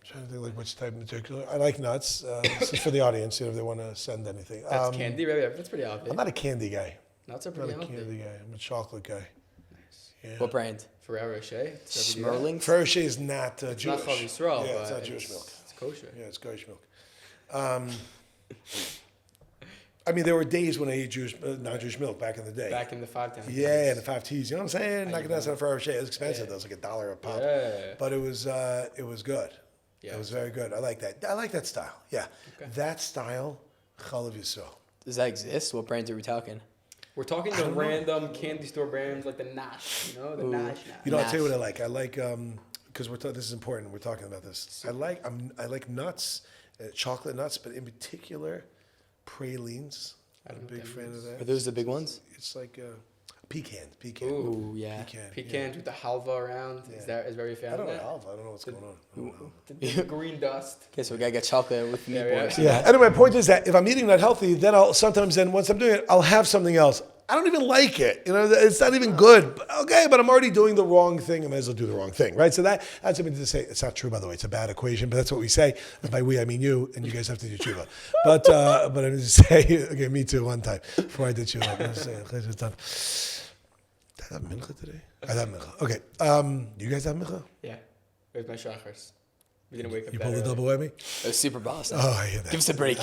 I don't think like which type in particular. I like nuts. This is for the audience, if they want to send anything. That's candy, right? That's pretty obvious. I'm not a candy guy. Nuts are pretty I'm not a candy guy. I'm a chocolate guy. Nice. Yeah. What brand? Ferrero Rocher. Schmerling. Ferrero Rocher is not Jewish. It's not Chalav Yisrael, yeah, it's not Jewish milk. It's kosher. Yeah, it's kosher milk. I mean, there were days when I ate non-Jewish milk back in the day. Back in the 5 times. Yeah, and the 5 T's. You know what I'm saying? Not getting that Ferrero Rocher. It was expensive. Though. It was like $1 a pop. Yeah. But it was good. Yeah. It was very good. I like that. I like that style. Yeah. Okay. That style, Chalav Yisrael. Does that exist? What brands are we talking? We're talking the random candy store brands like the Nash, the Nash. I'll tell you what I like. I like because this is important. We're talking about this. I like nuts, chocolate nuts, but in particular, pralines. I'm a big fan of that. Are those the big ones? It's like pecan. Ooh, yeah. Pecans with the halva around. Yeah. Is very fan I don't of know that? halva. I don't know what's going on. The green dust. Okay, so we gotta get chocolate with meatballs. Yeah. Anyway, my point is that if I'm eating not healthy, then once I'm doing it, I'll have something else. I don't even like it. It's not even good. But I'm already doing the wrong thing. I might as well do the wrong thing, right? So that's something to say. It's not true, by the way. It's a bad equation, but that's what we say. And by we, I mean you, and you guys have to do tshuva. But I'm just say, okay, me too, one time before I did tshuva. I have mincha today. I have mincha. Okay. You guys have mincha? Yeah. Where's my shachars? We didn't wake up. You pulled the double whammy? It was super boss. Oh, I hear that. Give us a break.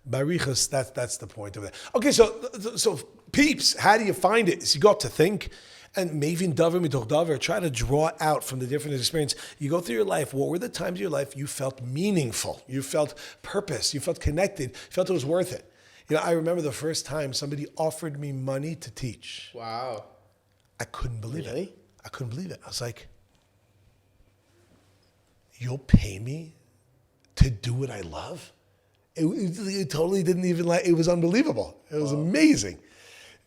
Barichas, that's the point of it. Okay, so peeps, how do you find it? So you got to think, and maybe davar mitoch davar, try to draw out from the different experience. You go through your life. What were the times of your life you felt meaningful? You felt purpose. You felt connected. You felt it was worth it. I remember the first time somebody offered me money to teach. Wow. I couldn't believe it. I couldn't believe it. I was like, you'll pay me to do what I love. It totally didn't even it was unbelievable. It was amazing.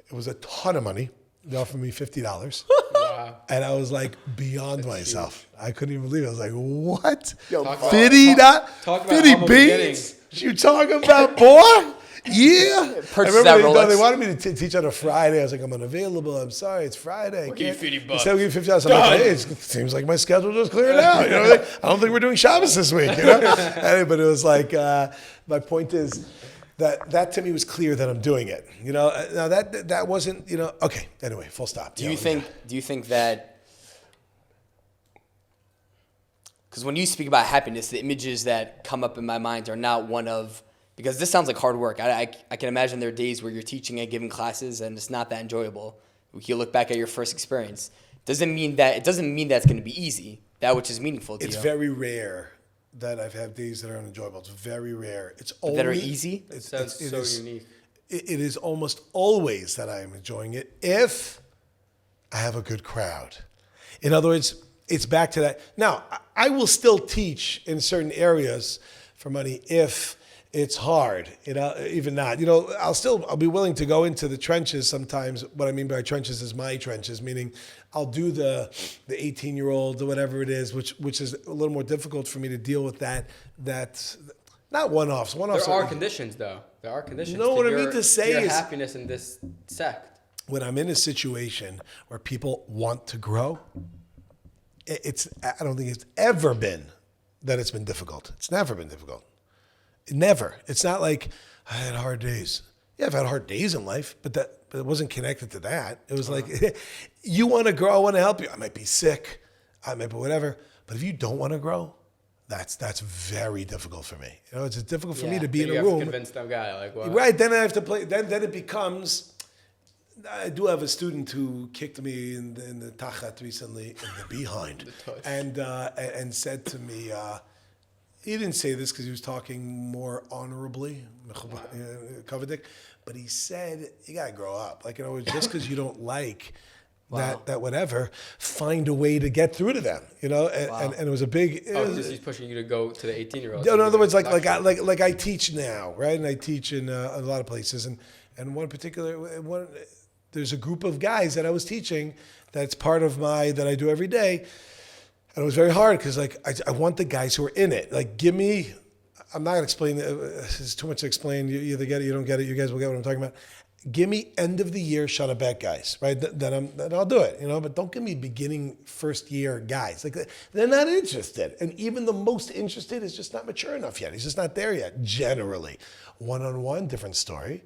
It was a ton of money. They offered me $50. Wow. And I was like beyond myself. Huge. I couldn't even believe it. I was like, what? Talk 50 about humble beans? You talking about, boy? Yeah. I remember they wanted me to teach on a Friday. I was like, I'm unavailable. I'm sorry. It's Friday. We'll give you $50. Instead of giving $50, I'm like, hey, it seems like my schedule just cleared out. You know, like, I don't think we're doing Shabbos this week. You know? But it was like, my point is, that to me was clear that I'm doing it. You know, now that wasn't, you know, okay. Anyway, full stop. Do you think that, because when you speak about happiness, the images that come up in my mind are not one of, because this sounds like hard work. I can imagine there are days where you're teaching and giving classes and it's not that enjoyable. You look back at your first experience. It doesn't mean that it's going to be easy. That which is meaningful to you. It's very rare that I've had days that are unenjoyable. It's very rare. It's only that are easy. It sounds so unique. It is almost always that I am enjoying it if I have a good crowd. In other words, it's back to that. Now, I will still teach in certain areas for money if it's hard, you know, even not. You know, I'll be willing to go into the trenches sometimes. What I mean by trenches is my trenches, meaning I'll do the 18-year-old or whatever it is, which is a little more difficult for me to deal with that not one-offs. There are conditions, though. There are conditions. No, what I mean to say your is happiness in this sect. When I'm in a situation where people want to grow, I don't think it's ever been that it's been difficult. It's never been difficult. Never. It's not like I had hard days. Yeah, I've had hard days in life, but it wasn't connected to that. It was like, you want to grow, I want to help you. I might be sick, I might be whatever. But if you don't want to grow, that's very difficult for me. You know, it's difficult for me to be in a room. You have to convince that guy, like, what? Right, then I have to play. Then it becomes. I do have a student who kicked me in the tachat recently, in the behind, and said to me. He didn't say this because he was talking more honorably, but he said, you got to grow up. Like, you know, just because you don't like that whatever, find a way to get through to them, you know? And it was a big... He's pushing you to go to the 18-year-old. In other words, like I teach now, right? And I teach in a lot of places. And one particular... there's a group of guys that I was teaching that's part of that I do every day. And it was very hard because, like, I want the guys who are in it. Like, give me, I'm not going to explain, it's too much to explain. You either get it, you don't get it. You guys will get what I'm talking about. Give me end of the year Shana Bet guys, right? Then I'll do it, you know. But don't give me beginning first year guys. Like, they're not interested. And even the most interested is just not mature enough yet. He's just not there yet, generally. One-on-one, different story.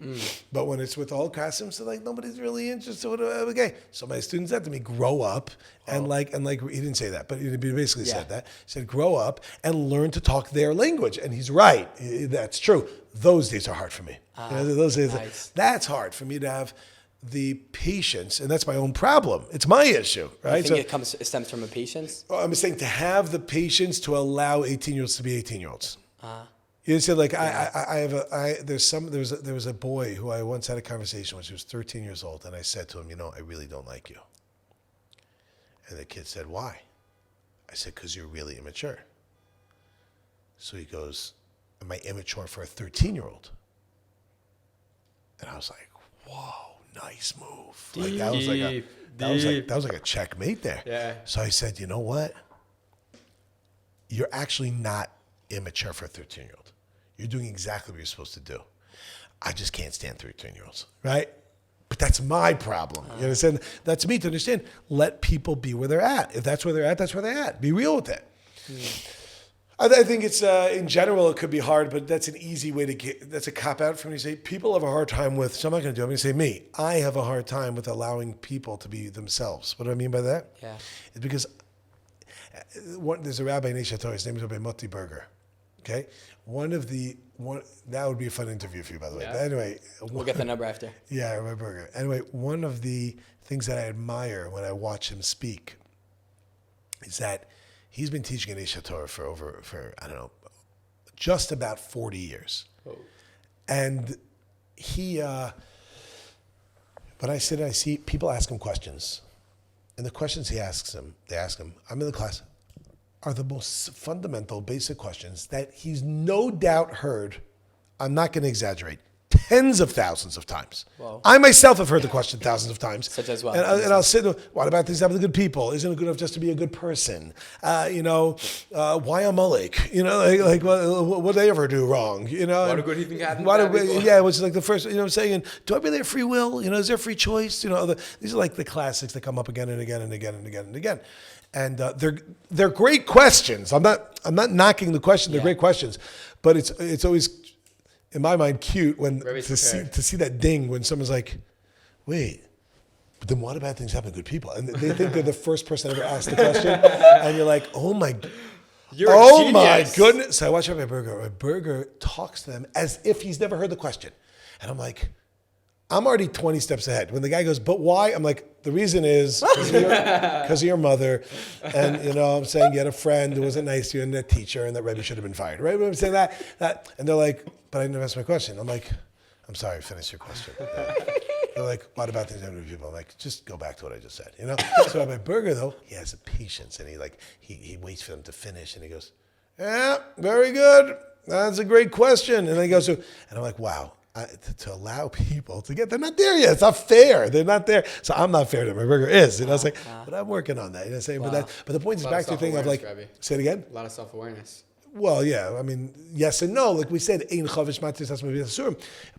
But when it's with all classrooms, so like nobody's really interested with a guy. So my student said to me, grow up and like he didn't say that, but he basically said that. He said, grow up and learn to talk their language. And he's right. That's true. Those days are hard for me. Those days, nice. That's hard for me to have the patience, and that's my own problem. It's my issue, right? You think it stems from a patience? Well, I'm saying to have the patience to allow 18-year-olds to be 18-year-olds. You said like there was a boy who I once had a conversation with. He was 13 years old, and I said to him, you know, I really don't like you. And the kid said, why? I said, because you're really immature. So he goes, am I immature for a 13-year-old? And I was like, whoa, nice move. Like that was like a checkmate there. Yeah. So I said, you know what? You're actually not immature for a 13-year-old. You're doing exactly what you're supposed to do. I just can't stand 13-year-olds, right? But that's my problem. You understand? That's me to understand. Let people be where they're at. If that's where they're at, that's where they're at. Be real with it. I think it's, in general, it could be hard, but that's an easy way to that's a cop-out for me to say, people have a hard time with, so I'm not going to do it. I'm going to say me. I have a hard time with allowing people to be themselves. What do I mean by that? Yeah. It's because there's a rabbi in Eshator, his name is Rabbi Moti Berger. Okay? That would be a fun interview for you, by the way. Yeah. But anyway. We'll get the number after. Yeah, Rabbi Berger. Anyway, one of the things that I admire when I watch him speak is that he's been teaching in Eshator for I don't know, just about 40 years. Oh. And he, when I sit and I see people ask him questions, and the questions they ask him, I'm in the class, are the most fundamental, basic questions that he's no doubt heard. I'm not going to exaggerate. Tens of thousands of times. Wow. I myself have heard the question thousands of times. Such as what? And I'll sit. What about things happening to good people? Isn't it good enough just to be a good person? Why a mullik? Like what did they ever do wrong? What a good evening happened. Yeah, which is like the first. You know what I'm saying? And do I really have free will? Is there free choice? These are like the classics that come up again and again and again and again and again. And they're great questions. I'm not knocking the question. They're great questions, but it's always, in my mind, cute when to see that ding when someone's like, wait, but then what about things happen to good people? And they think they're the first person ever asked the question, and you're like, oh my goodness. So I watch my burger. My burger talks to them as if he's never heard the question, and I'm like, I'm already 20 steps ahead. When the guy goes, but why? I'm like, the reason is because of your mother. And, I'm saying you had a friend who wasn't nice to you and a teacher and that Rebbe should have been fired, right? I'm saying that. And they're like, but I didn't ask my question. I'm like, I'm sorry, finish your question. They're like, what about these other people? I'm like, just go back to what I just said, So my burger, though, he has a patience and he waits for them to finish and he goes, yeah, very good. That's a great question. And then he goes and I'm like, wow. To allow people to they're not there yet. It's not fair. They're not there. So I'm not fair to my burger is. It's like, but I'm working on that. But the point is back to the thing of like, say it again. A lot of self-awareness. Well, yeah. I mean, yes and no. Like we said, a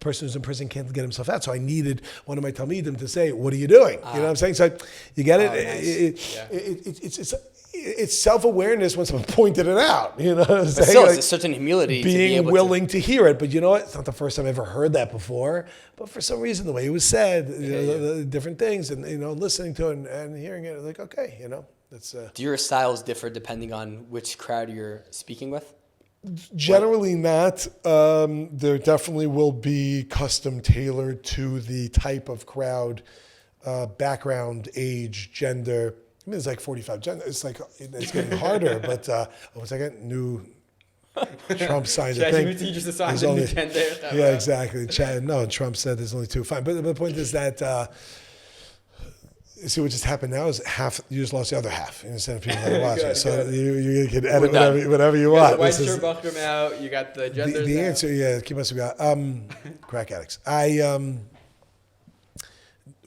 person who's in prison can't get himself out. So I needed one of my talmidim to say, what are you doing? You know what I'm saying? So you get it? Nice. It's self-awareness when someone pointed it out. You know what I'm saying? Still, it's a certain humility being to be able willing to hear it. But you know what? It's not the first time I've ever heard that before. But for some reason, the way it was said, the different things, and listening to it and hearing it, like, okay, that's. Do your styles differ depending on which crowd you're speaking with? Generally not. There definitely will be custom tailored to the type of crowd, background, age, gender. I mean, it's like 45 gender. It's like it's getting harder. But 1 second, new Trump signed a thing. Just assigned a new gender. Yeah, exactly. Trump said there's only 2. Fine, but the point is that. See what just happened now is you just lost the other half instead of people that are watching. So you can edit whatever you want. The white shirt buckram out. You got the gender. The answer, keep us got crack addicts. I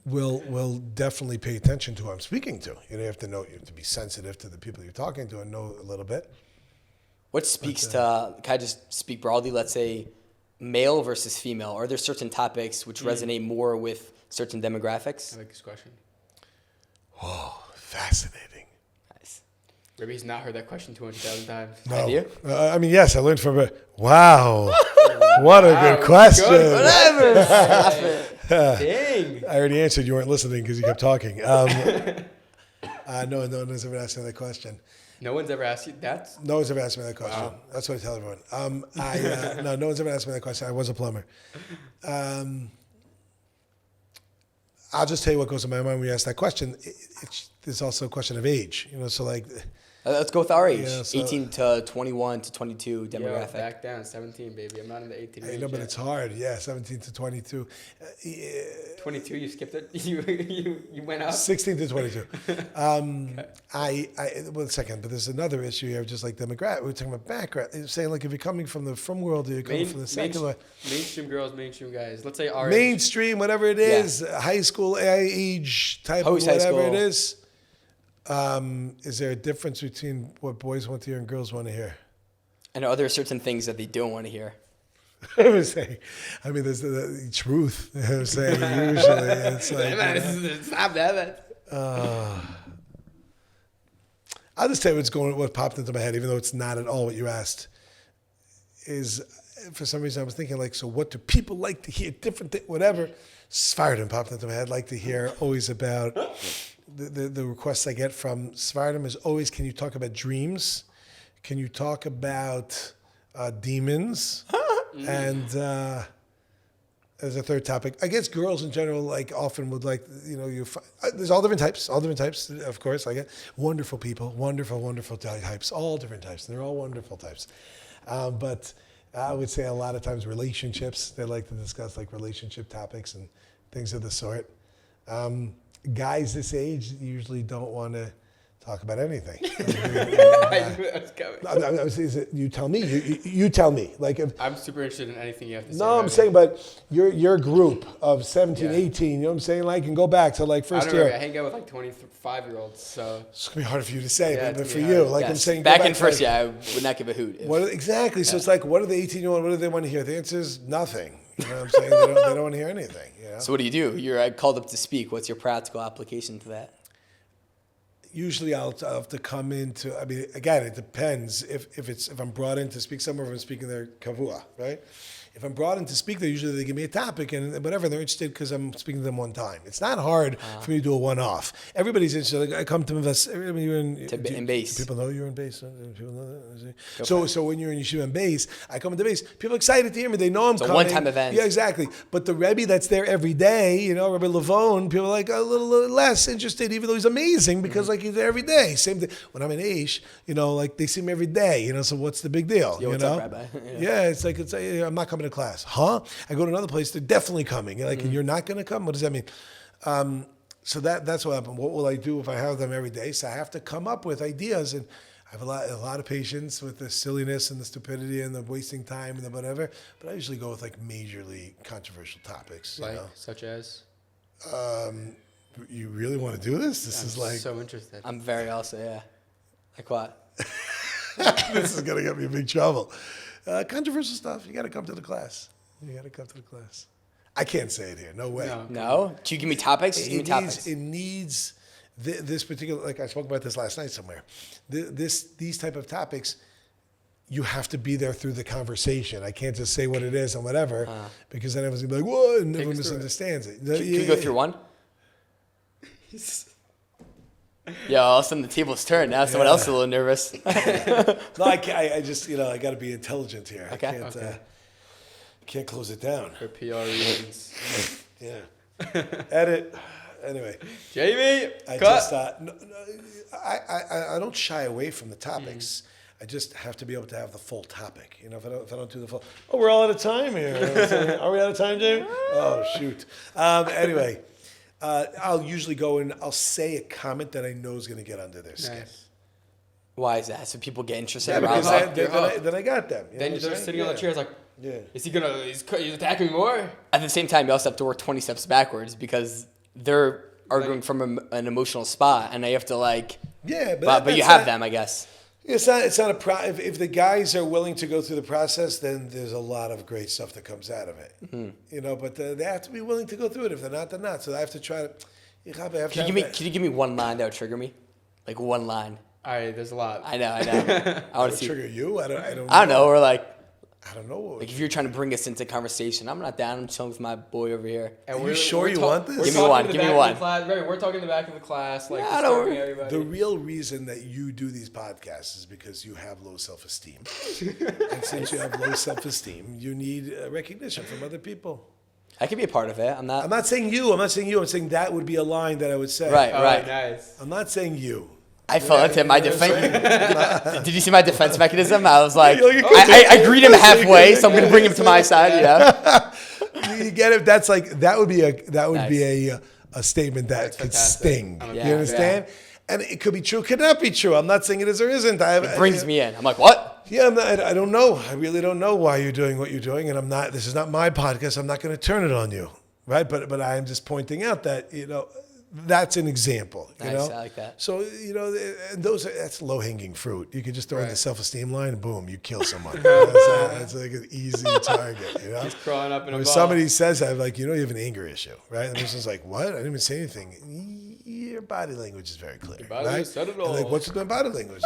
will definitely pay attention to who I'm speaking to. You have to be sensitive to the people you're talking to and know a little bit. What speaks to? Can I just speak broadly? Let's say male versus female. Are there certain topics which resonate more with certain demographics? I like this question. Oh, fascinating. Nice. Maybe he's not heard that question 200,000 times. No. Have you? I mean, yes, I learned from it. Wow. What a good question. Good. Whatever. Stop it. Dang. I already answered. You weren't listening because you kept talking. No one's ever asked me that question. No one's ever asked you that? No one's ever asked me that question. Wow. That's what I tell everyone. No one's ever asked me that question. I was a plumber. I'll just tell you what goes in my mind when you ask that question. There's also a question of age, so like. Let's go with our age. 18 to 21 to 22 demographic. Yo, back down, 17, baby. I'm not in the 18 range. I know, but it's hard. Yeah, 17 to 22. 22, you skipped it? You went up? 16 to 22. Okay. One second, but there's another issue here, just like demographic. We're talking about background. It's saying like if you're coming from the from world, or you're coming from the secular. Mainstream girls, mainstream guys. Let's say our mainstream, whatever it is, high school age type of whatever it is. Is there a difference between what boys want to hear and girls want to hear? And are there certain things that they don't want to hear? I was saying, there's the truth. I was saying, usually it's like. Stop that. I'll just tell you what popped into my head, even though it's not at all what you asked. Is for some reason I was thinking like, so what do people like to hear? Different things, whatever. Svardim popped into my head. Like to hear always about. The requests I get from Svardim is always, can you talk about dreams? Can you talk about demons? And as a third topic, I guess girls in general like often would like, there's all different types, of course. I get wonderful people, wonderful types, all different types. They're all wonderful types. But I would say a lot of times relationships, they like to discuss like relationship topics and things of the sort. Guys this age usually don't want to Talk about anything. I knew that was coming. You tell me. You tell me. Like if, I'm super interested in anything you have to say. no, I'm saying, but your group of 17, 18, you know what I'm saying? Like, and go back to like I first don't know. year. I hang out with like 25-year-olds, so It's gonna be harder for you to say, Yeah, but it's for gonna be you, hard. like I'm Yes. saying, go back in to, first like, year, I would not give a hoot. if- What exactly? So it's like, what do the 18-year-old? What do they want to hear? The answer is nothing. You know what I'm saying? They don't want to hear anything. You know? So what do? You're called up to speak. What's your practical application to that? Usually I'll have to come into. I mean, again, it depends if I'm brought in to speak somewhere. If I'm speaking there kavua, right? If I'm brought in to speak there, usually they give me a topic and whatever. They're interested because I'm speaking to them one time. It's not hard for me to do a one-off. Everybody's interested. Like, I come to invest. I mean, you're in base. People know you're in base. People know that. So when you're in yeshiva and base, I come into base. People are excited to hear me. They know I'm It's a coming. one-time event. Yeah, exactly. But the Rebbe that's there every day, you know, Rebbe Levone, people are like a little less interested, even though he's amazing because like he's there every day. Same thing when I'm in Aish, you know, like they see me every day, you know. So what's the big deal? Yo, you what's know? up, Rabbi? Yeah, it's like I'm not coming to class, huh? I go to another place, they're definitely coming. You're like, you're not going to come? What does that mean? So that's what happened. What will I do if I have them every day? So I have to come up with ideas, and I have a lot of patience with the silliness and the stupidity and the wasting time and the whatever. But I usually go with like majorly controversial topics. You like know? such as. You really want to do this? This is like so interested. I'm very also, yeah. Like what? this is gonna get me in big trouble. Controversial stuff. You got to come to the class. I can't say it here. No way. No? Can you give me topics? Just give me topics. It needs this particular. Like I spoke about this last night somewhere. These type of topics, you have to be there through the conversation. I can't just say what it is and whatever because then everyone's gonna be like, "What?" and everyone misunderstands it. Can you go through one? Yeah, all of a sudden the table's turned. Now someone else is a little nervous. No, I just I got to be intelligent here. Okay. I can't close it down. For PR reasons. Yeah. Edit. Anyway. Jamie, I cut. just I don't shy away from the topics. I just have to be able to have the full topic. You know, if I don't do the full. Oh, we're all out of time here. Are we out of time, Jamie? Oh shoot. Anyway. I'll usually go and I'll say a comment that I know is going to get under their skin. Nice. Why is that? So people get interested Yeah, around because that? then I got them. You know Then what they're I'm saying? sitting on the chairs like, Yeah. is he gonna? He's attacking me more. At the same time, you also have to work 20 steps backwards because they're arguing from an emotional spot, and I have to Yeah, but you that's have not- them, I guess. It's not a pro. If the guys are willing to go through the process, then there's a lot of great stuff that comes out of it. You know, but they have to be willing to go through it. If they're not, they're not. So I have to try to. Can you give me one line that would trigger me? Like one line. All right, there's a lot. I know. I want to see. Trigger you? I don't know. Or I don't know. if you're trying to bring us into conversation, I'm not down. I'm chilling with my boy over here. And Are you sure you want this? Give me one. Give me one. We're talking in the back of the class, like Yeah, don't disturbing worry. everybody. The real reason that you do these podcasts is because you have low self-esteem. And since you have low self-esteem, you need recognition from other people. I could be a part of it. I'm not saying you. I'm saying that would be a line that I would say. Right. Right. Nice. I'm not saying you. I fell into my you know what defense. Did you see my defense mechanism? I was like, I greet him halfway, so I'm going to bring him to my side. You get it? That's like that would be Nice. a statement that could fantastic. sting. Yeah, You understand? And it could be true, could not be true. I'm not saying it is or isn't. It brings me in. I'm like, what? Yeah, I don't know. I really don't know why you're doing what you're doing, and I'm not. This is not my podcast. I'm not going to turn it on you, right? But I am just pointing out that that's an example. You Nice, know? I like that. So and that's low hanging fruit. You could just throw in the Right. self-esteem line, and boom, you kill someone. That's like an easy target. You know, He's crawling up in a when ball. somebody says that, like, you have an anger issue, right? And the person's like, what? I didn't even say anything. Your body language is very clear, body right? said it And like, all. what's with my body language?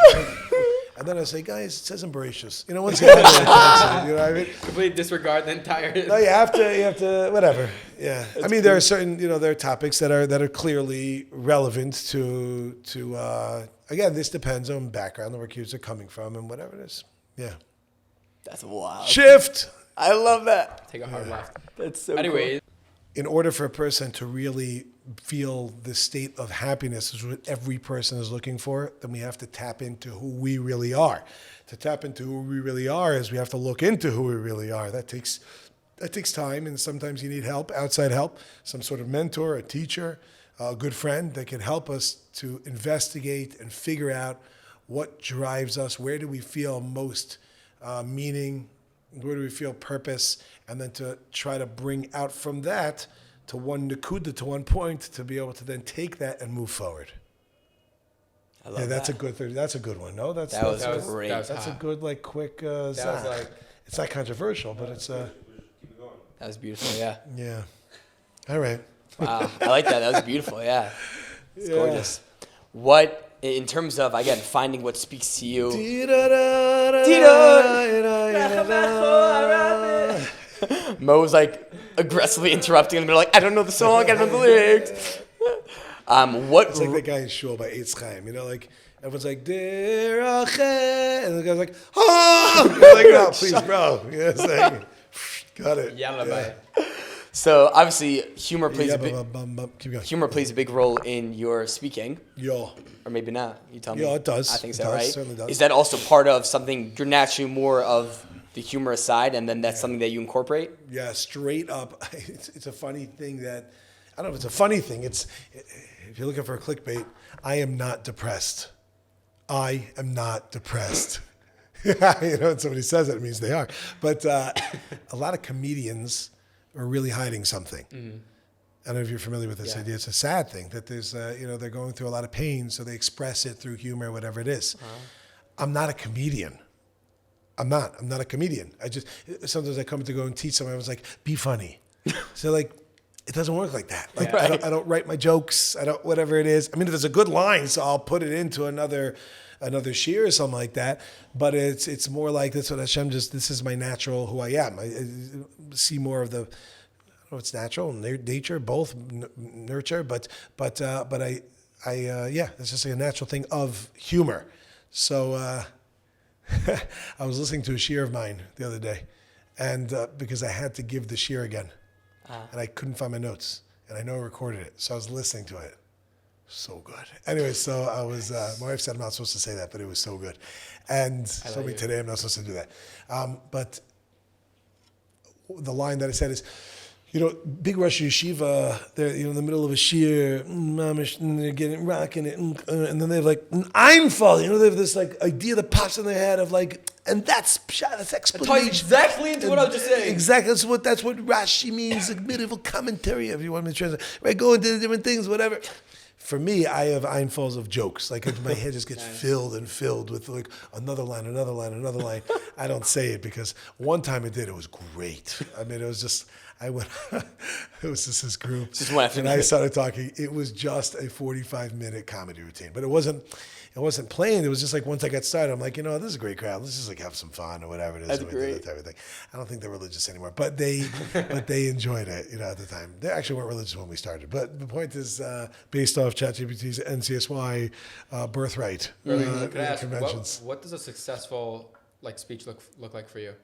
And then I say, guys, it says embracious. Once you have that, you know what I mean? Completely disregard the entire. No, you have to, whatever. Yeah. I mean, there are certain, there are topics that are clearly relevant to again, this depends on background, where kids are coming from and whatever it is. Yeah. That's wild. Shift. I love that. Take a hard left. That's so Anyway, In order for a person to really feel the state of happiness is what every person is looking for, then we have to tap into who we really are. To tap into who we really are is we have to look into who we really are. That takes time, and sometimes you need help, outside help, some sort of mentor, a teacher, a good friend that can help us to investigate and figure out what drives us, where do we feel most meaning, where do we feel purpose, and then to try to bring out from that to one nakuda, to one point, to be able to then take that and move forward. I love That's that. a good thing. That's a good one. No, That was great. that's a good quick. That was like it's not controversial, but it's That was beautiful. Yeah. yeah. All right. Wow. I like that. That was beautiful. Yeah. It's Yeah. gorgeous. What, in terms of, again, finding what speaks to you. Mo was like aggressively interrupting and they're like, I don't know the song, I don't know the lyrics. What It's like that guy in Shul by Eitz Chaim. Like everyone's like Deracheh, and the guy's like, oh, you're like, no, please, bro. It's like, got it. Yalla, So obviously humor plays a big Keep going. humor plays a big role in your speaking, Yo. or maybe not. You tell me. Yeah, it does. I think It so, does, right? certainly does. Is that also part of something you're naturally more of the humorous side, and then that's something that you incorporate? Yeah, straight up. It's a funny thing that, I don't know if it's a funny thing. It's, if you're looking for a clickbait, I am not depressed. I am not depressed. When somebody says it, it means they are. But a lot of comedians are really hiding something. I don't know if you're familiar with this idea. It's a sad thing that there's, they're going through a lot of pain, so they express it through humor, whatever it is. I'm not a comedian. I'm not a comedian. Sometimes I come to go and teach someone, I was like, be funny. So like, it doesn't work like that. Like I don't write my jokes. I don't, whatever it is. I mean, if there's a good line, so I'll put it into another shir or something like that. But it's more like, that's what Hashem this is my natural who I am. I see more of the, I don't know, it's natural, nature, both nurture, but I it's just a natural thing of humor. So, I was listening to a shir of mine the other day, and because I had to give the shir again, and I couldn't find my notes, and I know I recorded it, so I was listening to it. So good. Anyway, so I was. My wife said I'm not supposed to say that, but it was so good, and told me today I'm not supposed to do that. But the line that I said is, big Rosh Yeshiva, they're in the middle of a shir, mamish, and they're getting rocking it, and then they have like an Einfall, they have this like idea that pops in their head of like, and that's explanation. Ties exactly into what I was just saying. Exactly, that's what Rashi means, like medieval commentary, if you want me to translate. Right, go into the different things, whatever. For me, I have Einfalls of jokes. Like my head just gets filled and filled with like another line. I don't say it because one time I did, it was great. I mean, it was just, it was just this group. Just one after and I started talking. It was just a 45-minute comedy routine. But it wasn't playing. It was just like once I got started, I'm like, this is a great crowd. Let's just like have some fun or whatever it is. That's great. That type of thing. I don't think they're religious anymore. But they enjoyed it, at the time. They actually weren't religious when we started. But the point is, based off ChatGPT's NCSY birthright Can I ask, conventions. what does a successful speech look like for you?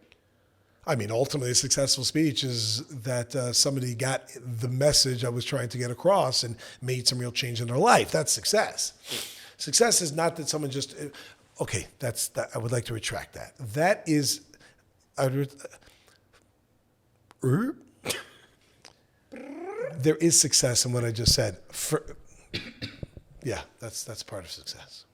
I mean, ultimately, a successful speech is that somebody got the message I was trying to get across and made some real change in their life. That's success. Success is not that someone just, okay, that's that. I would like to retract that. That is, there is success in what I just said. That's part of success.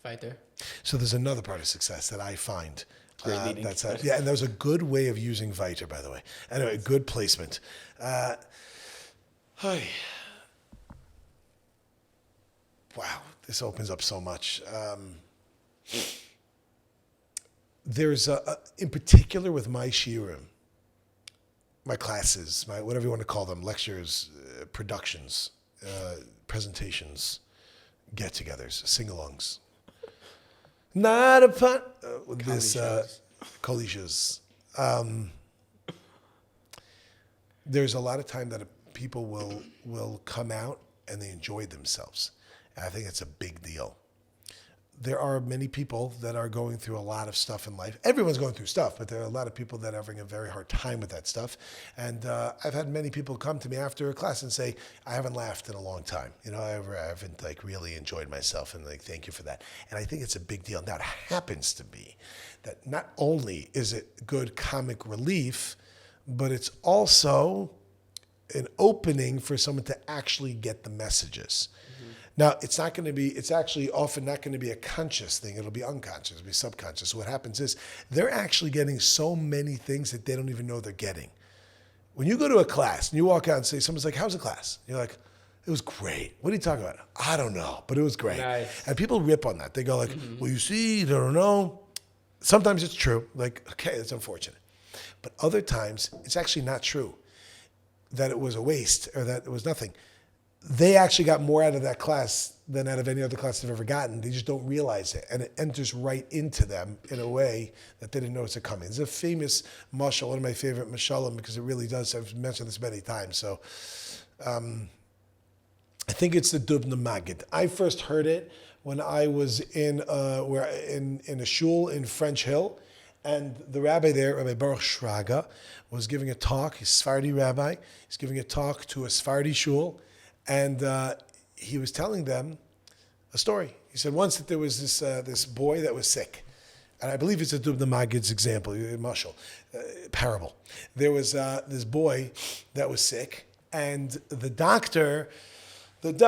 Right there. So there's another part of success that I find. Great leading. And that was a good way of using Viter, by the way. Anyway, good placement. Wow, this opens up so much. There's in particular with my shiurim, my classes, my whatever you want to call them, lectures, productions, presentations, get-togethers, sing-alongs. Not a pun. With this kolishas. There's a lot of time that people will come out and they enjoy themselves. And I think it's a big deal. There are many people that are going through a lot of stuff in life. Everyone's going through stuff, but there are a lot of people that are having a very hard time with that stuff. And I've had many people come to me after a class and say, I haven't laughed in a long time. I haven't really enjoyed myself, and thank you for that. And I think it's a big deal. Now, it happens to be that not only is it good comic relief, but it's also an opening for someone to actually get the messages. Now, it's actually often not going to be a conscious thing. It'll be unconscious, it'll be subconscious. So what happens is they're actually getting so many things that they don't even know they're getting. When you go to a class and you walk out and say, someone's like, how's the class? You're like, it was great. What are you talking about? I don't know, but it was great. Nice. And people rip on that. They go like, well, you see, you don't know. Sometimes it's true. Like, okay, that's unfortunate. But other times, it's actually not true that it was a waste or that it was nothing. They actually got more out of that class than out of any other class they've ever gotten. They just don't realize it. And it enters right into them in a way that they didn't know it's coming. It's a famous mashal, one of my favorite mashalim, because it really does. I've mentioned this many times. So I think it's the Dubna Magid. I first heard it when I was in a shul in French Hill. And the rabbi there, Rabbi Baruch Shraga, was giving a talk. He's a Sephardi rabbi. He's giving a talk to a Sephardi shul. And he was telling them a story. He said once that there was this boy that was sick. And I believe it's a Dubna Magid's example, mashal, parable. There was this boy that was sick, and the doctor wanted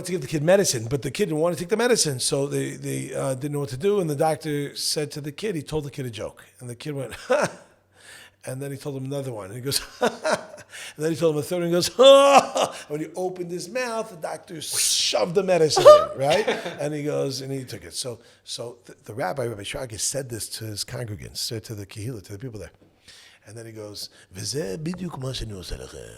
to give the kid medicine, but the kid didn't want to take the medicine, so they didn't know what to do. And the doctor said to the kid, he told the kid a joke, and the kid went, ha! And then he told him another one, and he goes, ha! And then he told him a third, and he goes, ha! When he opened his mouth, the doctor shoved the medicine in, right? And he goes, and he took it. So the rabbi, Rabbi Shraga, said this to his congregants, said to the kehillah, to the people there. And then he goes, "V'zeh bidyuk ma sheni oseh lechem."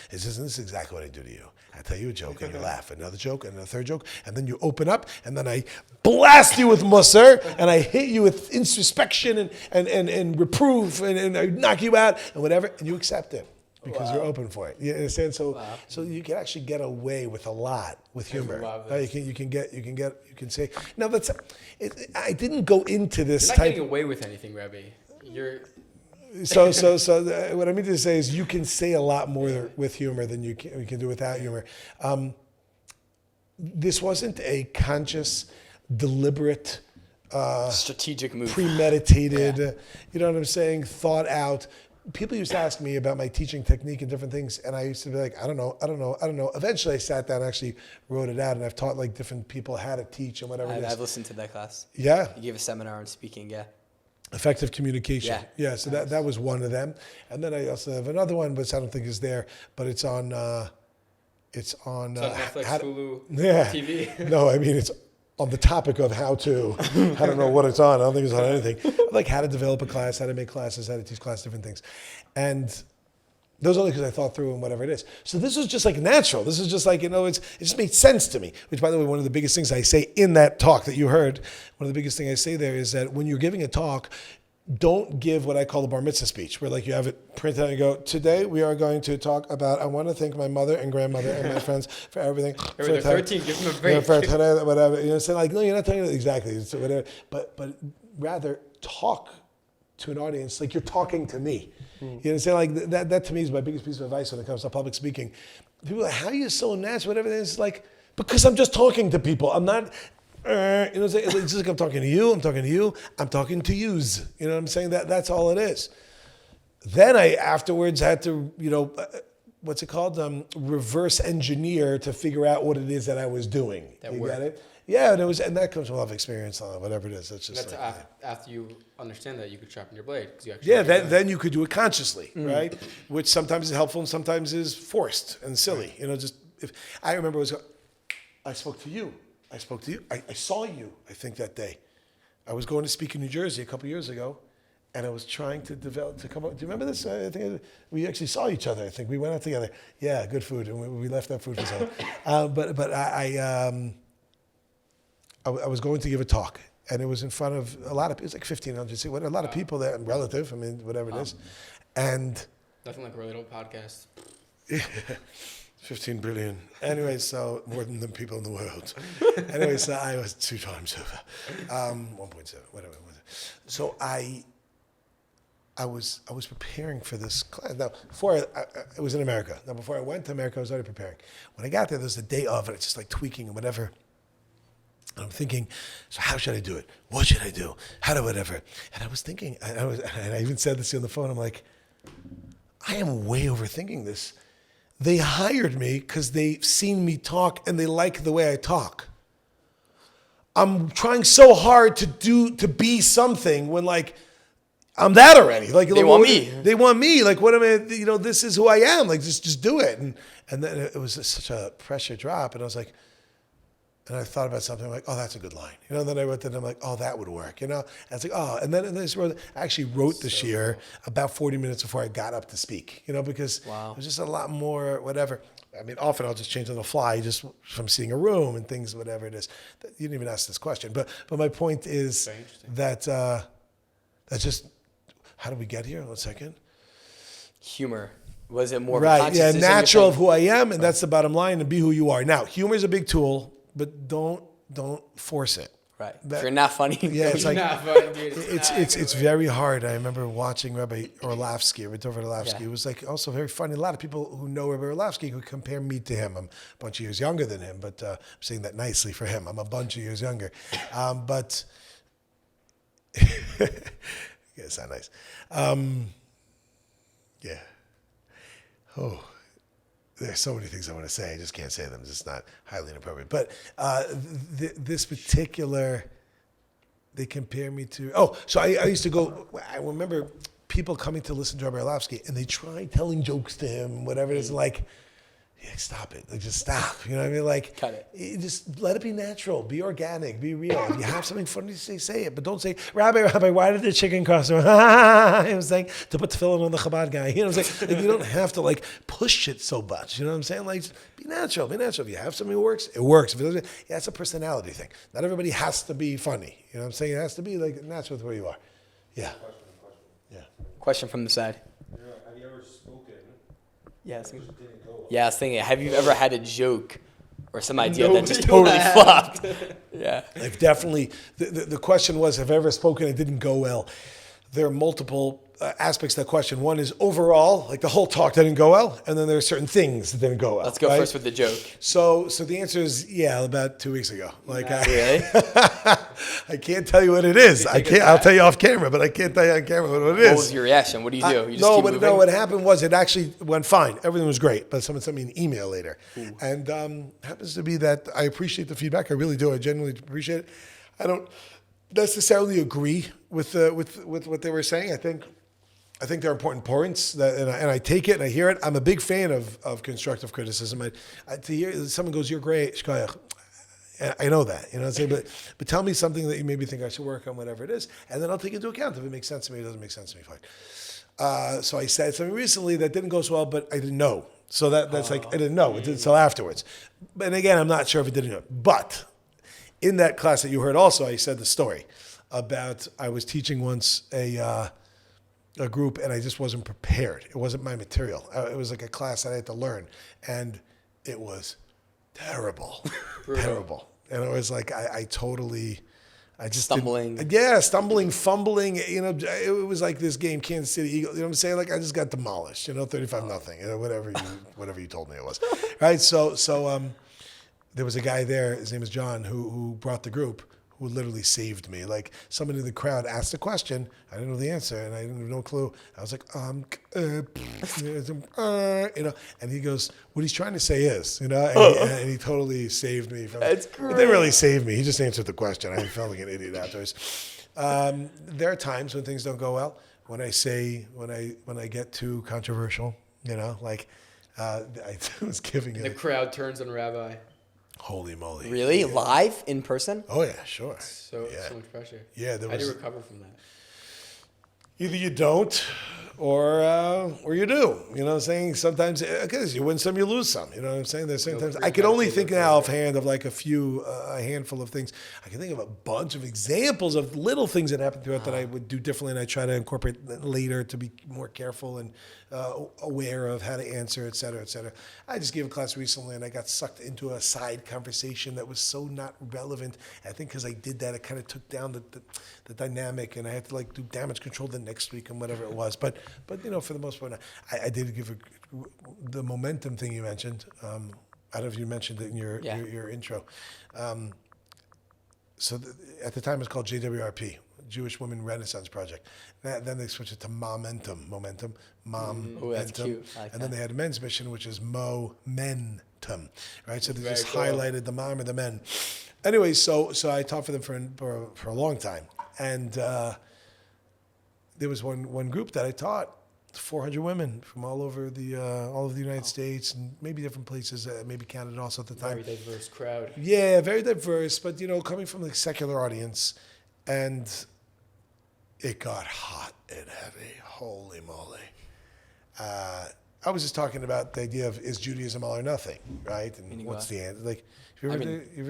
He says, "This is exactly what I do to you. I tell you a joke and you laugh. Another joke and a third joke. And then you open up and then I blast you with musar and I hit you with introspection and reproof and I knock you out and whatever. And you accept it because you're open for it. You understand? So you can actually get away with a lot with humor. You can say, now I didn't go into this You're not getting away with anything, Rabbi. So what I mean to say is you can say a lot more with humor than you can do without humor. This wasn't a conscious, deliberate, strategic move, premeditated, you know what I'm saying, thought out. People used to ask me about my teaching technique and different things, and I used to be like, I don't know. Eventually I sat down and actually wrote it out, and I've taught like different people how to teach and whatever it is. I've listened to that class. Yeah. You gave a seminar on speaking, yeah. Effective communication. Yeah, so that was one of them. And then I also have another one, which I don't think is there, but it's on Netflix, Hulu, TV. No, I mean, it's on the topic of how to. I don't know what it's on. I don't think it's on anything. Like how to develop a class, how to make classes, how to teach class, different things. And those are only because I thought through and whatever it is. So this was just like natural. This is just like, it just made sense to me. Which, by the way, one of the biggest things I say in that talk that you heard, one of the biggest things I say there is that when you're giving a talk, don't give what I call the bar mitzvah speech, where like you have it printed out and you go, today we are going to talk about, I want to thank my mother and grandmother and my friends for everything. They're 13, give them a break. For today, whatever. You know, so like, no, you're not talking exactly, it's whatever. But rather talk to an audience like you're talking to me. You understand? Like that to me is my biggest piece of advice when it comes to public speaking. People are like, how are you so natural? Whatever it is, it's like, because I'm just talking to people. I'm not, it's just like I'm talking to you, I'm talking to yous. You know what I'm saying? That's all it is. Then I afterwards had to, what's it called? Reverse engineer to figure out what it is that I was doing. That you worked. Got it? Yeah, and that comes from a lot of experience on it, whatever it is. That's just after you understand that you could sharpen your blade. Then you could do it consciously, right? Which sometimes is helpful and sometimes is forced and silly. If I remember I spoke to you. I saw you, I think, that day. I was going to speak in New Jersey a couple years ago, and I was trying to come up. Do you remember this? I think we actually saw each other. I think we went out together. Yeah, good food, and we left that food for someone. But I was going to give a talk, and it was in front of a lot of people. It was like 1,500. A lot of people there, and relative. I mean, whatever it is, and nothing like a really old podcast. 15 billion. Anyway, so more than the people in the world. Anyway, so I was 2 times over, 1.7, whatever. So I was preparing for this class. Now, before I was in America. Now, before I went to America, I was already preparing. When I got there, there was the day of, and it's just like tweaking and whatever. And I'm thinking, so how should I do it? What should I do? How do whatever? And I was thinking, and I even said this on the phone. I'm like, I am way overthinking this. They hired me because they've seen me talk and they like the way I talk. I'm trying so hard to be something when like I'm that already. Like They want me. They want me. Like what am I? This is who I am. Like just do it. And then it was just such a pressure drop. And I was like, and I thought about something. I'm like, oh, that's a good line. And then I wrote that. And I'm like, oh, that would work. And I was like, oh. And then I actually wrote this year about 40 minutes before I got up to speak. Because it was just a lot more whatever. I mean, often I'll just change on the fly just from seeing a room and things, whatever it is. You didn't even ask this question. But my point is that that's just, how did we get here? 1 second. Humor. Was it more of a Right, conscious yeah, decision natural to of who I am, and that's the bottom line, and be who you are. Now, humor is a big tool, but don't force it. Right. If you're not funny. Yeah, it's like Not funny, dude. it's very hard. I remember watching Rabbi Orlovsky, Rabbi Orlovsky. Yeah. It was like also very funny. A lot of people who know Rabbi Orlovsky who compare me to him. I'm a bunch of years younger than him, but I'm saying that nicely for him. I'm a bunch of years younger, but yeah, it's not nice. Yeah. Oh. There's so many things I want to say. I just can't say them. It's just not highly inappropriate. But this particular, they compare me to. Oh, so I used to go. I remember people coming to listen to Rabbi Orlovsky, and they try telling jokes to him, whatever it is. Like, yeah, stop it. Like, just stop. You know what I mean? Like, Cut it. Just let it be natural. Be organic. Be real. If you have something funny to say it. But don't say, Rabbi, why did the chicken cost? You know what I'm saying? To put tefillin on the Chabad guy. You know what I'm saying? Like, you don't have to like push it so much. You know what I'm saying? Like, just be natural. Be natural. If you have something that works, it works. If it doesn't, yeah, it's a personality thing. Not everybody has to be funny. You know what I'm saying? It has to be like natural with where you are. Yeah. Yeah. Question from the side. Have you ever spoken? Yes. Didn't go well? Yeah, I was thinking, have you ever had a joke or some idea that just totally flopped? Yeah. I've definitely, the question was, have I ever spoken and it didn't go well? There are multiple aspects to that question. One is overall, like the whole talk didn't go well, and then there are certain things that didn't go well. Let's go right? first with the joke. So the answer is yeah, about 2 weeks ago. Like Really? I can't tell you what it is. I can't. I'll tell you off camera, but I can't tell you on camera what it is. What was your reaction? What do you do? You just No, keep but moving? no. What happened was it actually went fine. Everything was great. But someone sent me an email later, and happens to be that I appreciate the feedback. I really do. I genuinely appreciate it. I don't necessarily agree with what they were saying. I think there are important points that, and I take it and I hear it. I'm a big fan of constructive criticism. To hear someone goes, "You're great," shkoyach. I know that, you know what I'm saying? But tell me something that you maybe think I should work on, whatever it is, and then I'll take into account. If it makes sense to me, it doesn't make sense to me, fine. So I said something recently that didn't go so well, but I didn't know. So that's like, I didn't know. It did so afterwards. And again, I'm not sure if it didn't know. But in that class that you heard also, I said the story about I was teaching once a group and I just wasn't prepared. It wasn't my material. It was like a class that I had to learn. And it was terrible. Terrible. And it was like, I just Stumbling. Stumbling, fumbling. You know, it was like this game, Kansas City Eagles. You know what I'm saying? Like I just got demolished. 35-0. You know, whatever you told me it was. Right. So there was a guy there. His name is John, who brought the group, who literally saved me. Like somebody in the crowd asked a question, I didn't know the answer, and I didn't have no clue. I was like, and he goes, what he's trying to say is, and he totally saved me from. That's It great. didn't really save me. He just answered the question. I felt like an idiot afterwards. There are times when things don't go well. When I get too controversial, I was giving The it. crowd turns on Rabbi. Holy moly! Really? Live? In person? Oh yeah, sure. So much pressure. Yeah, How do you recover from that? Either you don't, or you do. You know what I'm saying? Sometimes, because you win some, you lose some. You know what I'm saying? There's sometimes I can only think now offhand of like a handful of things. I can think of a bunch of examples of little things that happened throughout that I would do differently, and I try to incorporate later to be more careful and aware of how to answer, et cetera, et cetera. I just gave a class recently, and I got sucked into a side conversation that was so not relevant. I think because I did that, it kind of took down the dynamic, and I had to like do damage control the next week and whatever it was. But for the most part, I did give the momentum thing you mentioned. I don't know if you mentioned it in your intro. At the time, it's called JWRP, Jewish Women Renaissance Project. Then they switched it to Momentum, Ooh, that's cute. I like and then that. they had a men's mission, which is Momentum, right? So they Very just cool. highlighted the mom and the men. Anyway, so I taught for them for a long time, and there was one group that I taught. 400 women from all over all of the United States and maybe different places, maybe Canada also at the time. Very diverse crowd. Yeah, very diverse, but coming from the secular audience, and it got hot and heavy. Holy moly! I was just talking about the idea of is Judaism all or nothing, right? And Meaning what's what? the answer? Like, have you ever,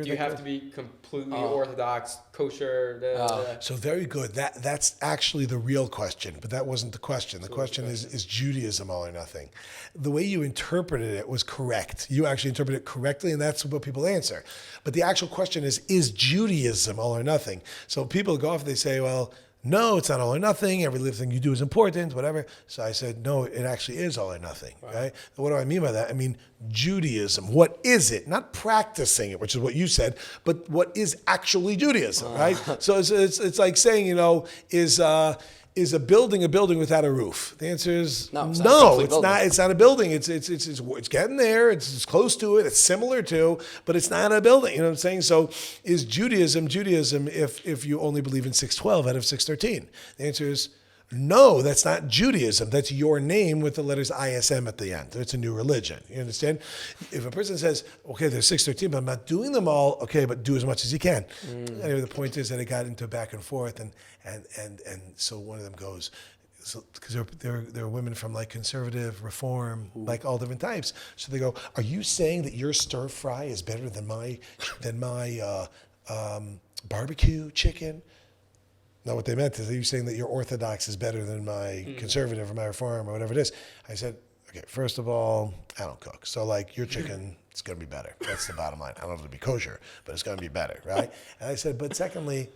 Do you have to be completely orthodox, kosher? So very good. That's actually the real question, but that wasn't the question. The question is Judaism all or nothing? The way you interpreted it was correct. You actually interpreted it correctly, and that's what people answer. But the actual question is Judaism all or nothing? So people go off, they say, well, no, it's not all or nothing. Every little thing you do is important, whatever. So I said, no, it actually is all or nothing, right? What do I mean by that? I mean Judaism. What is it? Not practicing it, which is what you said, but what is actually Judaism, right? So it's like saying, is a building without a roof? The answer is No, it's no. not a It's building. not. It's not a building. It's getting there. It's close to it. It's similar to, but it's not a building. You know what I'm saying? So, is Judaism if you only believe in 612 out of 613? The answer is no. That's not Judaism. That's your name with the letters ISM at the end. It's a new religion. You understand? If a person says, okay, there's 613, but I'm not doing them all. Okay, but do as much as you can. Anyway, the point is that it got into back and forth, and so one of them goes, because there are women from like conservative, reform, like all different types. So they go, are you saying that your stir fry is better than my barbecue chicken? No, what they meant is, are you saying that your Orthodox is better than my conservative or my reform or whatever it is? I said, okay, first of all, I don't cook. So like your chicken, it's going to be better. That's the bottom line. I don't know if it'll be kosher, but it's going to be better, right? And I said, but secondly,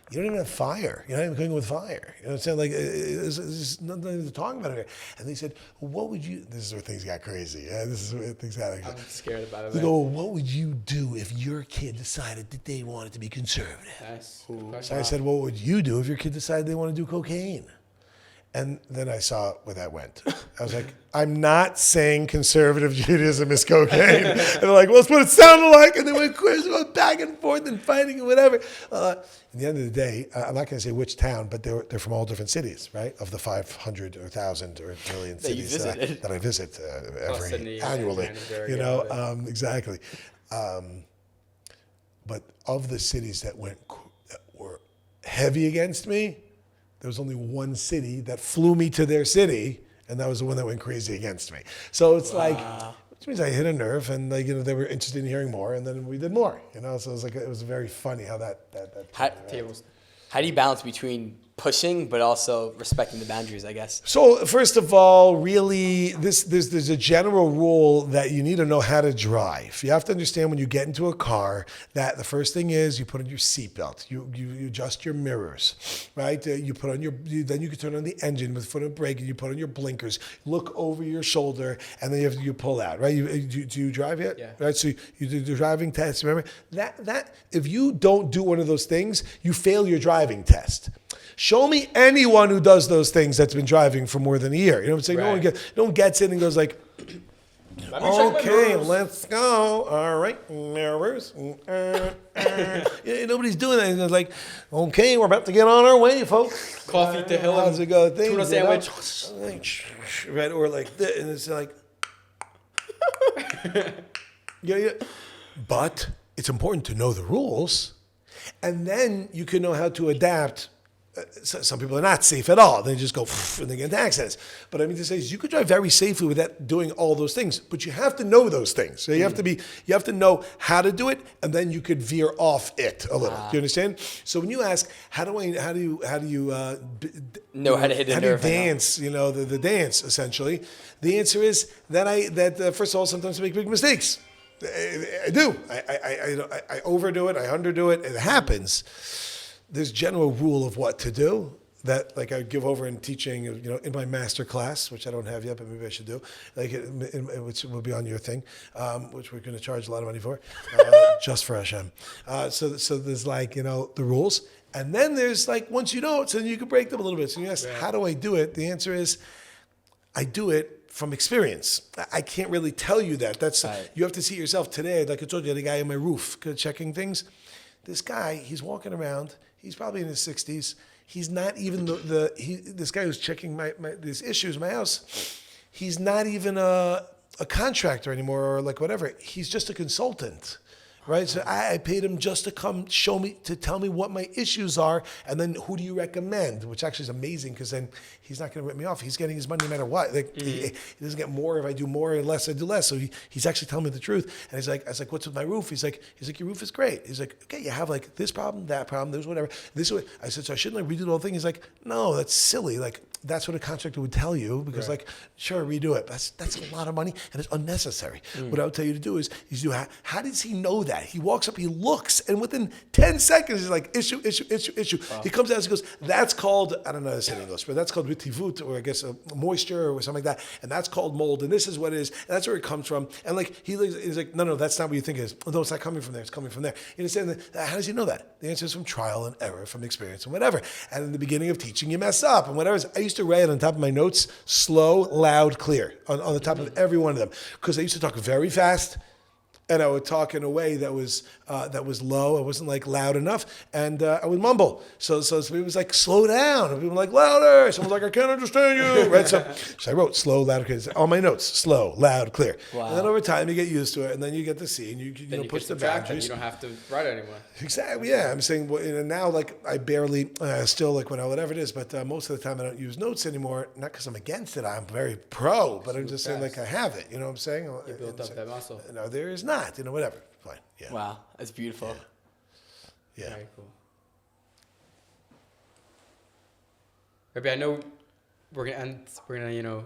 you don't even have fire. You're not even cooking with fire. You know what I'm saying? Like, there's nothing to talk about here. And they said, well, what would you, this is where things got crazy. Yeah, this is where things got I'm scared about it. They go, well, what would you do if your kid decided that they wanted to be conservative? Nice. So I said, well, what would you do if your kid decided they want to do cocaine? And then I saw where that went. I was like, I'm not saying conservative Judaism is cocaine. And they're like, well, that's what it sounded like. And they went crazy, went back and forth and fighting and whatever. At the end of the day, I'm not going to say which town, but they're from all different cities, right? Of the 500 or 1,000 or a million cities that I visit annually. Exactly. But of the cities that were heavy against me, there was only one city that flew me to their city, and that was the one that went crazy against me. So it's like, which means I hit a nerve, and they were interested in hearing more, and then we did more. So it was very funny how that Tables. How do you balance between pushing but also respecting the boundaries, I guess? So first of all, really, there's a general rule that you need to know how to drive. You have to understand when you get into a car that the first thing is you put on your seatbelt, you adjust your mirrors, right? You put on then you can turn on the engine with foot and brake, and you put on your blinkers, look over your shoulder, and then you pull out, right? Do you drive yet? Yeah. Right. So you do the driving test. Remember that if you don't do one of those things, you fail your driving test. Show me anyone who does those things that's been driving for more than a year. You know what I'm saying? Right. No one gets in and goes like, Let me check my okay, mirrors. let's go. All right, mirrors. Nobody's doing that. It's like, okay, we're about to get on our way, folks. Coffee to Hill How's it go? tuna sandwich. Right, or like this, and it's like, yeah. But it's important to know the rules, and then you can know how to adapt. Some people are not safe at all. They just go and they get into accidents. But I mean to say is you could drive very safely without doing all those things. But you have to know those things. So you have to know how to do it, and then you could veer off it a little. Do you understand? So when you ask, how do you Know how to hit a how do you nerve, I know. dance? The dance essentially. The answer is that first of all, sometimes I make big mistakes. I do. I overdo it. I underdo it. It happens. There's general rule of what to do that like I give over in teaching, in my master class, which I don't have yet, but maybe I should do, which will be on your thing, which we're going to charge a lot of money for, just for Hashem. So there's the rules. And then there's like, once you know it, so then you can break them a little bit. So you ask, how do I do it? The answer is, I do it from experience. I can't really tell you that. That's You have to see it yourself today. Like I told you, the guy on my roof checking things. This guy, he's walking around. He's probably in his 60s. He's not even this guy who's checking these issues in my house. He's not even a contractor anymore or like whatever. He's just a consultant. Right, so I paid him just to come show me, to tell me what my issues are, and then who do you recommend? Which actually is amazing because then he's not going to rip me off. He's getting his money no matter what. Like he doesn't get more if I do more, and less I do less. So he's actually telling me the truth. And I was like, what's with my roof? He's like, your roof is great. He's like, okay, you have like this problem, that problem, there's whatever. I said, so I shouldn't like redo the whole thing. He's like, no, that's silly. Like that's what a contractor would tell you because like, sure, redo it. That's a lot of money and it's unnecessary. What I would tell you to do is do how does he know that? He walks up, he looks, and within 10 seconds, he's like, issue. Wow. He comes out and he goes, that's called, I don't know how to say it in English, but that's called ritivut, or I guess moisture or something like that. And that's called mold. And this is what it is. And that's where it comes from. And like, he's like, no, that's not what you think it is. Oh, no, it's not coming from there. It's coming from there. You understand? How does he know that? The answer is from trial and error, from experience and whatever. And in the beginning of teaching, you mess up and whatever. I used to write on top of my notes, slow, loud, clear, on the top of every one of them. Because I used to talk very fast. And I would talk in a way that was low. It wasn't like loud enough, and I would mumble. So it was like slow down. And people were like louder. Someone's like I can't understand you. Right. So I wrote slow, loud, clear. All my notes slow, loud, clear. Wow. And then over time you get used to it, and then you get to see, and you push the boundaries. You don't have to write it anymore. Exactly. Yeah. I'm saying now like I barely still like whatever it is, but most of the time I don't use notes anymore. Not because I'm against it. I'm very pro, but I'm just saying like I have it. You know what I'm saying? You built up that muscle. No, there is not. Whatever. Fine. Yeah. Wow, that's beautiful. Yeah. Very cool. Rabbi, I know we're gonna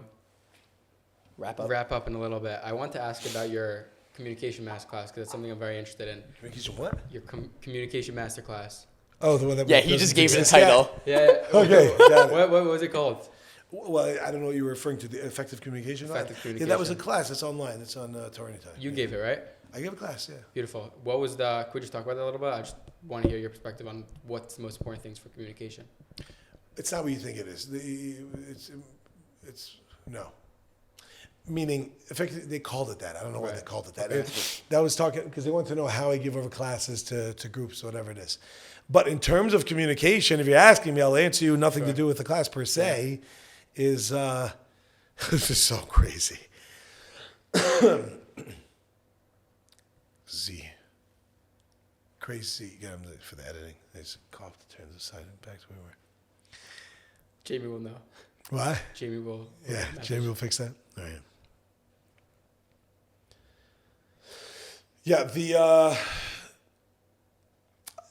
wrap up in a little bit. I want to ask about your communication master class because it's something I'm very interested in. Communication what? Your communication master class. Oh, the one that. Yeah, he just gave it a title. Yeah. Okay. What was it called? Well, I don't know what you were referring to. The effective communication. Effective communication. Yeah, that was a class. It's online. It's on Torah Anytime. You gave it, right? I gave a class, yeah. Beautiful. What was could we just talk about that a little bit? I just want to hear your perspective on what's the most important things for communication. It's not what you think it is. It's no. Meaning, effectively, they called it that. I don't know why they called it that. Okay. That was talking, because they want to know how I give over classes to groups, whatever it is. But in terms of communication, if you're asking me, I'll answer you, nothing to do with the class per se, is, this is so crazy. Crazy. Get them for the editing. They just coughed to turn the side and back to where we were. Jamie will know. What? Jamie will. Yeah, Jamie will fix that. All right. Yeah,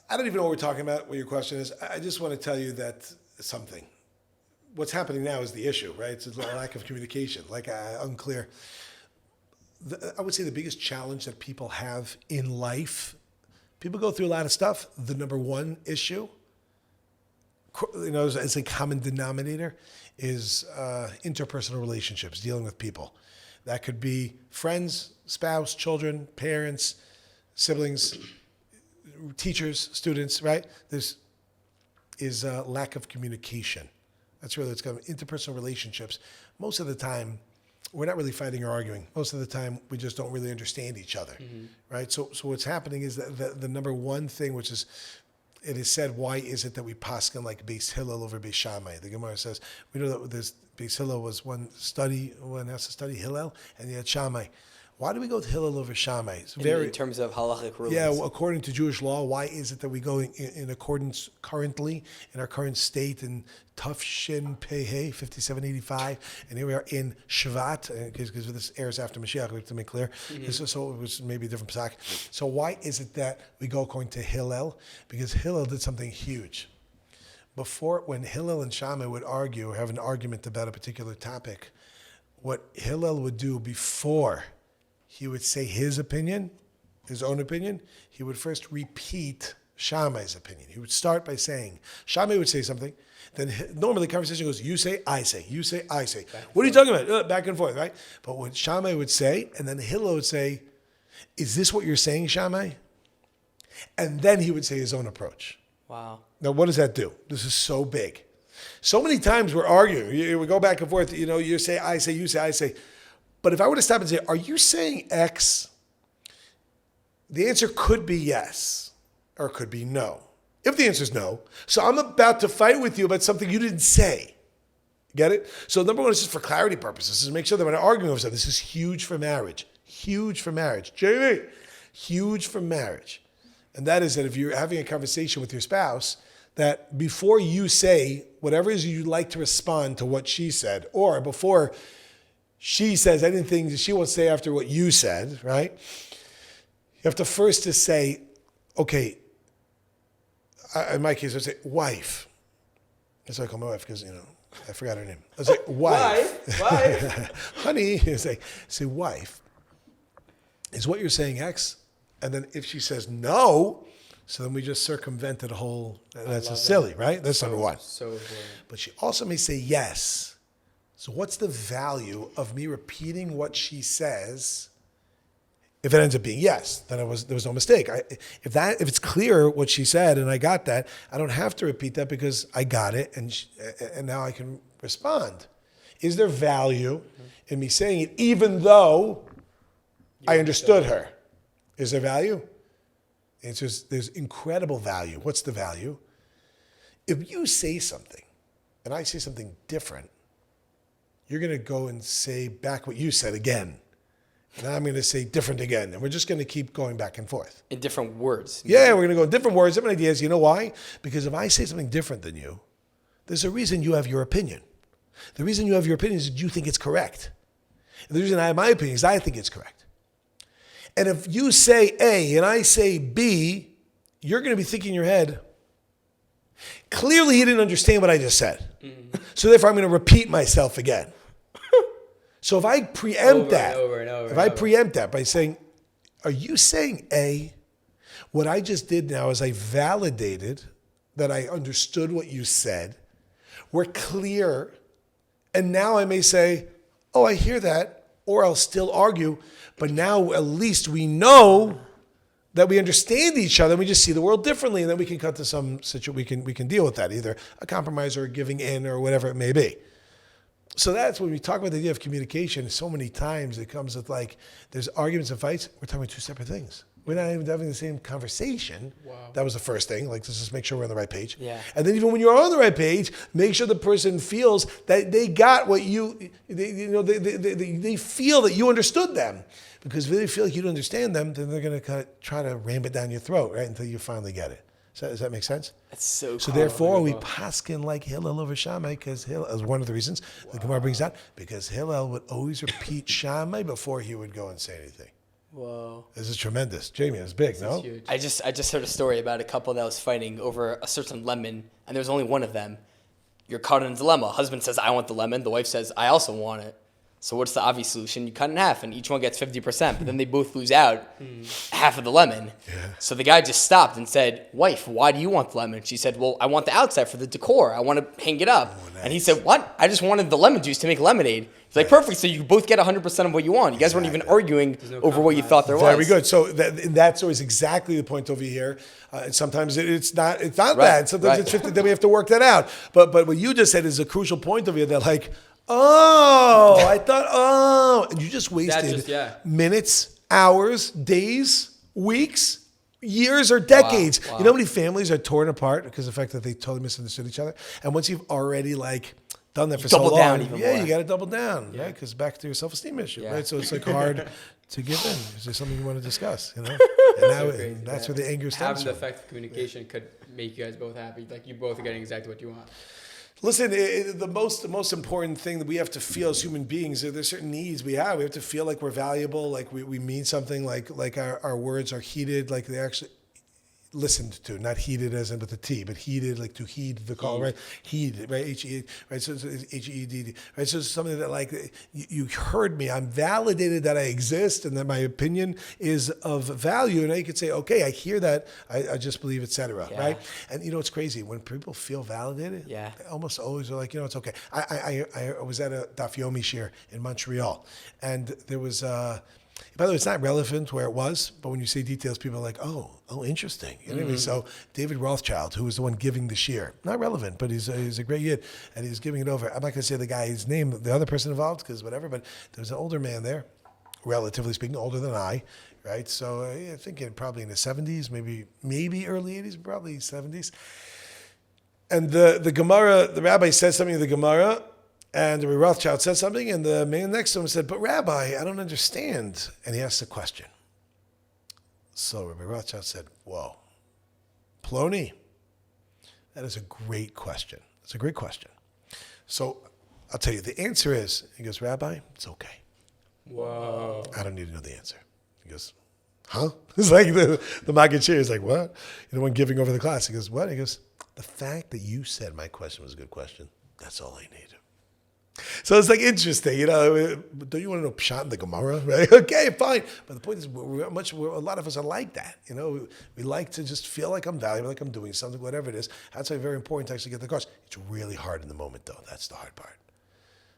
I don't even know what we're talking about, what your question is. I just want to tell you that something. What's happening now is the issue, right? It's a lack of communication, like unclear. I would say the biggest challenge that people have in life, people go through a lot of stuff. The number one issue, as a common denominator, is interpersonal relationships, dealing with people. That could be friends, spouse, children, parents, siblings, teachers, students, right? This is a lack of communication. That's really what's going on. Interpersonal relationships. Most of the time, we're not really fighting or arguing. Most of the time, we just don't really understand each other, right? So what's happening is that the number one thing, which is, it is said, why is it that we paskin like Beis Hillel over Beis Shammai? The Gemara says, we know that there's Beis Hillel was one has to study Hillel, and you had Shammai. Why do we go with Hillel over Shammai? It's in terms of halachic rulings. Yeah, according to Jewish law, why is it that we go in accordance currently, in our current state, in Tufshin Pehei, 5785, and here we are in Shvat, because this airs after Mashiach, we have to make clear. So it was maybe a different psak. So why is it that we go according to Hillel? Because Hillel did something huge. Before, when Hillel and Shammai would argue or have an argument about a particular topic, what Hillel would do before he would say his opinion, his own opinion, he would first repeat Shammai's opinion. He would start by saying, Shammai would say something, then normally the conversation goes, you say, I say, you say, I say. What are you talking about? Back and forth, right? But what Shammai would say, and then Hillel would say, is this what you're saying, Shammai? And then he would say his own approach. Wow. Now, what does that do? This is so big. So many times we're arguing. We go back and forth. You say, I say, you say, I say. But if I were to stop and say, are you saying X? The answer could be yes, or it could be no. If the answer is no, so I'm about to fight with you about something you didn't say. Get it? So number one is just for clarity purposes, is make sure that when I'm arguing over something, this is huge for marriage. Huge for marriage. Jamie, huge for marriage. And that is that if you're having a conversation with your spouse, that before you say whatever it is you'd like to respond to what she said, or before she says anything that she won't say after what you said, right? You have to first just say, okay, in my case, I say, wife. That's why I call my wife because, I forgot her name. I say, wife. Wife. Honey, say, wife. Is what you're saying X? And then if she says no, so then we just circumvented a whole, that's just silly, right? That's number one. So important. But she also may say yes. So what's the value of me repeating what she says? If it ends up being yes, then there was no mistake. If it's clear what she said and I got that, I don't have to repeat that because I got it and now I can respond. Is there value in me saying it even though I understood her? Is there value? The answer is there's incredible value. What's the value? If you say something and I say something different, you're going to go and say back what you said again. Now I'm going to say different again. And we're just going to keep going back and forth. In different words. Yeah, we're going to go in different words, different ideas. You know why? Because if I say something different than you, there's a reason you have your opinion. The reason you have your opinion is that you think it's correct. And the reason I have my opinion is I think it's correct. And if you say A and I say B, you're going to be thinking in your head, clearly he didn't understand what I just said. Mm-hmm. So therefore I'm going to repeat myself again. So if I preempt that by saying, are you saying A? What I just did now is I validated that I understood what you said. We're clear. And now I may say, oh, I hear that. Or I'll still argue. But now at least we know that we understand each other and we just see the world differently. And then we can cut to some situation. We can deal with that, either a compromise or giving in or whatever it may be. So that's when we talk about the idea of communication. So many times it comes with there's arguments and fights. We're talking about two separate things. We're not even having the same conversation. Wow. That was the first thing. Let's just make sure we're on the right page. Yeah. And then even when you're on the right page, make sure the person feels that they got what they feel that you understood them. Because if they feel like you don't understand them, then they're going to kind of try to ram it down your throat, right, until you finally get it. Does that make sense? That's so cool. So therefore, we paskin like Hillel over Shammai, because Hillel is one of the reasons the Gemara brings out, because Hillel would always repeat Shammai before he would go and say anything. Whoa. This is tremendous. Jamie, it's big, no? Huge. I just heard a story about a couple that was fighting over a certain lemon, and there was only one of them. You're caught in a dilemma. Husband says, I want the lemon. The wife says, I also want it. So what's the obvious solution? You cut in half, and each one gets 50%, but then they both lose out half of the lemon. Yeah. So the guy just stopped and said, wife, why do you want the lemon? She said, well, I want the outside for the decor. I want to hang it up. Oh, nice. And he said, what? I just wanted the lemon juice to make lemonade. He's like, perfect, so you both get 100% of what you want. You guys weren't even arguing over what you thought there was. Very good. So that's always exactly the point over here. Sometimes it's not right. That. Sometimes it's 50, then we have to work that out. But what you just said is a crucial point over here that I thought, and you just wasted minutes, hours, days, weeks, years, or decades. Wow. You know how many families are torn apart because of the fact that they totally misunderstood each other? And once you've already done that for so long, you got to double down, right? Because back to your self-esteem issue, right? So it's hard to give in. Is there something you want to discuss? And that's where the anger stems from. Having the effective communication could make you guys both happy. You both are getting exactly what you want. Listen, the most important thing that we have to feel as human beings, there's certain needs we have. We have to feel like we're valuable, like we mean something, like our words are heeded, like they actually listened to, not heeded as in with the T, but heeded, like to heed the call, right? Heed, right? H-E-D, right? So it's H-E-D-D, right? So it's something that you heard me. I'm validated that I exist and that my opinion is of value. And I could say, okay, I hear that. I just believe, et cetera, right? And it's crazy. When people feel validated, they almost always are like, it's okay. I was at a Daf Yomi shir in Montreal, and there was By the way, it's not relevant where it was, but when you say details, people are like, oh, interesting. Anyway, so David Rothschild, who was the one giving the shear, not relevant, but he's a great yid, and he's giving it over. I'm not going to say the guy's name, the other person involved, because whatever, but there's an older man there, relatively speaking, older than I, right? So I think probably in the 70s, maybe early 80s, probably 70s. And the Gemara, the rabbi said something in the Gemara, and the Rothschild said something, and the man next to him said, but Rabbi, I don't understand. And he asked a question. So Rabbi Rothschild said, whoa, Plony, that is a great question. It's a great question. So I'll tell you, the answer is, he goes, Rabbi, it's okay. Whoa. I don't need to know the answer. He goes, huh? It's like the Maggid Shir is like, what? You know, when giving over the class, he goes, what? He goes, the fact that you said my question was a good question, that's all I need. So it's like interesting, you know. Don't you want to know Pshat in the Gemara, right? Okay, fine. But the point is, a lot of us are like that, you know. We like to just feel like I'm valuable, like I'm doing something, whatever it is. That's why it's very important to actually get the course. It's really hard in the moment, though. That's the hard part.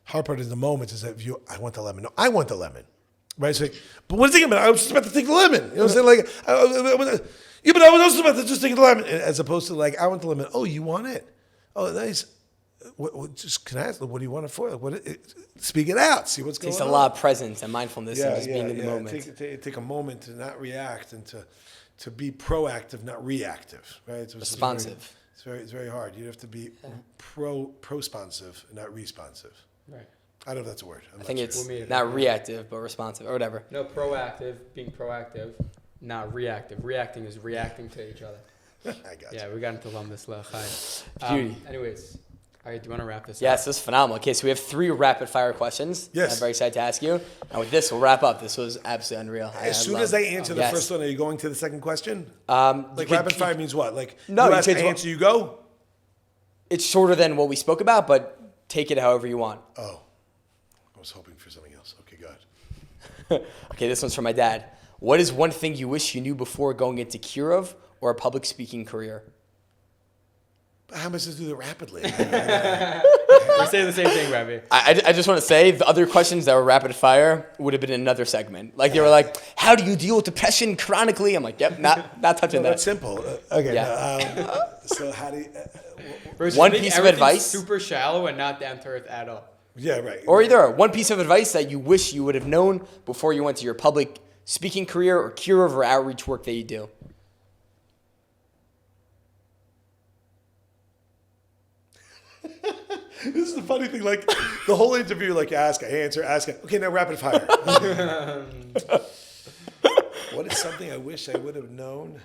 Hard part in the moment is that I want the lemon. No, I want the lemon, right? So, but what is it? I was just about to take the lemon. You know what I'm saying? Like, but I was also about to just take the lemon, as opposed to like, I want the lemon. Oh, you want it? Oh, nice. Just can I ask? What do you want it for? Speak it out. See what's going on. Takes a lot of presence and mindfulness and just being in the moment. Take a moment to not react and to be proactive, not reactive. Right? Responsive. It's very hard. You have to be prosponsive, not responsive. Right. I don't know if that's a word. I think it's not reactive, but responsive or whatever. No, proactive, being proactive, not reactive. Reacting is reacting to each other. I got you. Yeah, we got into Lumbus Lachai. Beauty. Anyways, all right, do you want to wrap this up? Yes, this is phenomenal. Okay, so we have 3 rapid fire questions. Yes. I'm very excited to ask you. And with this, we'll wrap up. This was absolutely unreal. As soon as I answer the Yes. first one, are you going to the second question? Like Rapid fire means what? Like, No, you you ask, I change answer, you go? It's shorter than what we spoke about, but take it however you want. Oh, I was hoping for something else. Okay, go ahead. Okay, this one's from my dad. What is one thing you wish you knew before going into Kirov or a public speaking career? How much to do that rapidly? We're saying the same thing, Rabbi. I just want to say the other questions that were rapid fire would have been another segment. Like they were like, how do you deal with depression chronically? I'm like, yep, not touching that. That's simple. Okay. Yeah. So how do you... One piece of advice. Super shallow and not down to earth at all. Yeah, right. Or either one piece of advice that you wish you would have known before you went to your public speaking career or Kirov or outreach work that you do. This is the funny thing. Like the whole interview, like you ask, I answer, ask. Okay, now rapid fire. What is something I wish I would have known?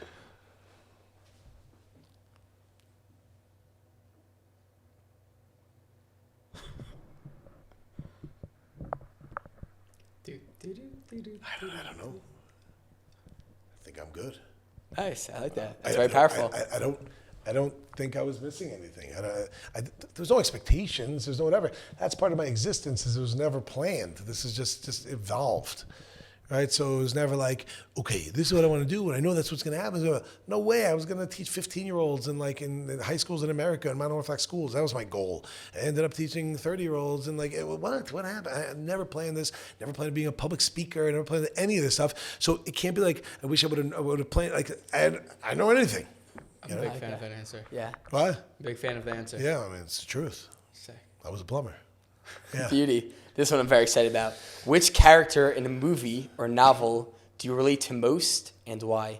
I don't know. I think I'm good. Nice, I like that. It's very powerful. I don't think I was missing anything. There's no expectations. There's no whatever. That's part of my existence. Is it was never planned. This is just evolved, right? So it was never like, okay, this is what I want to do, and I know that's what's going to happen. No way. I was going to teach 15-year-olds in high schools in America and non-Orthodox schools. That was my goal. I ended up teaching 30-year-olds, and like, what happened? I never planned this. Never planned on being a public speaker. I never planned any of this stuff. So it can't be like I wish I would have planned. Like I know anything. I'm a big fan of that answer. Yeah. What? Big fan of the answer. Yeah, I mean, it's the truth. Sick. I was a plumber. Yeah. Beauty. This one I'm very excited about. Which character in a movie or novel do you relate to most and why?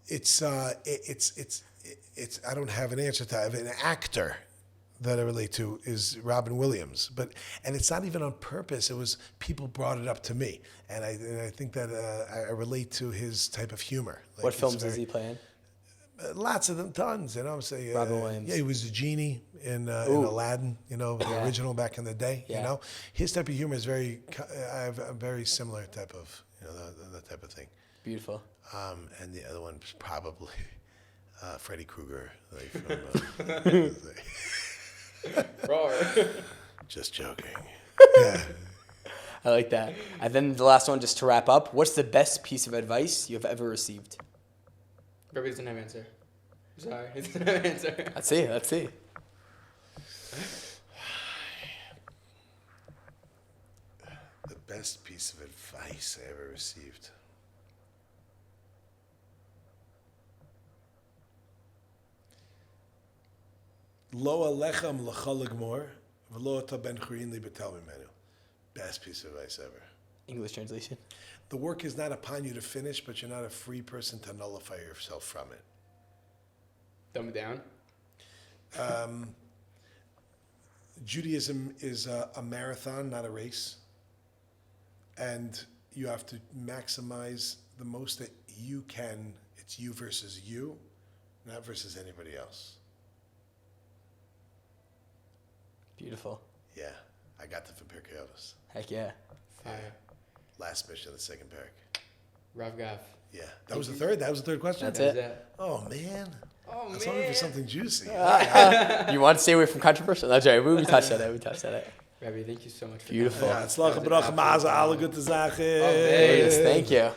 It's I don't have an answer to that. An actor that I relate to is Robin Williams, and it's not even on purpose. It was people brought it up to me, and I think that I relate to his type of humor. Like, What films does he play in? Lots of them, tons. Say Robin Williams. Yeah, he was the genie in Aladdin. The original back in the day. Yeah. His type of humor is very. I have a very similar type of that type of thing. Beautiful. And the other one was probably Freddy Krueger. Like from, Roar. just joking. Yeah. I like that. And then the last one, just to wrap up, what's the best piece of advice you have ever received? Rabbi doesn't have an answer. Sorry, he doesn't have an answer. Let's see. The Best piece of advice I ever received. Lo alechem l'cholig mor, v'lo ata ben churin li betel mimenu. Best piece of advice ever. English translation. The work is not upon you to finish, but you're not a free person to nullify yourself from it. Dumb it down. Judaism is a marathon, not a race. And you have to maximize the most that you can. It's you versus you, not versus anybody else. Beautiful. Yeah, I got that from Pirkei Avos. Heck yeah. Fire. Last mission of the second parak. Rav Gav. Yeah, that was the third. That was the third question. That's That it. was it. Oh man. Oh, I was hoping for something juicy. You want to stay away from controversial? That's right. We touched on it. We touched on it. Rabbi, thank you so much for Beautiful. Ja, het slag gebracht, mazen, alle goede zaken. Oh, nee. Thank you.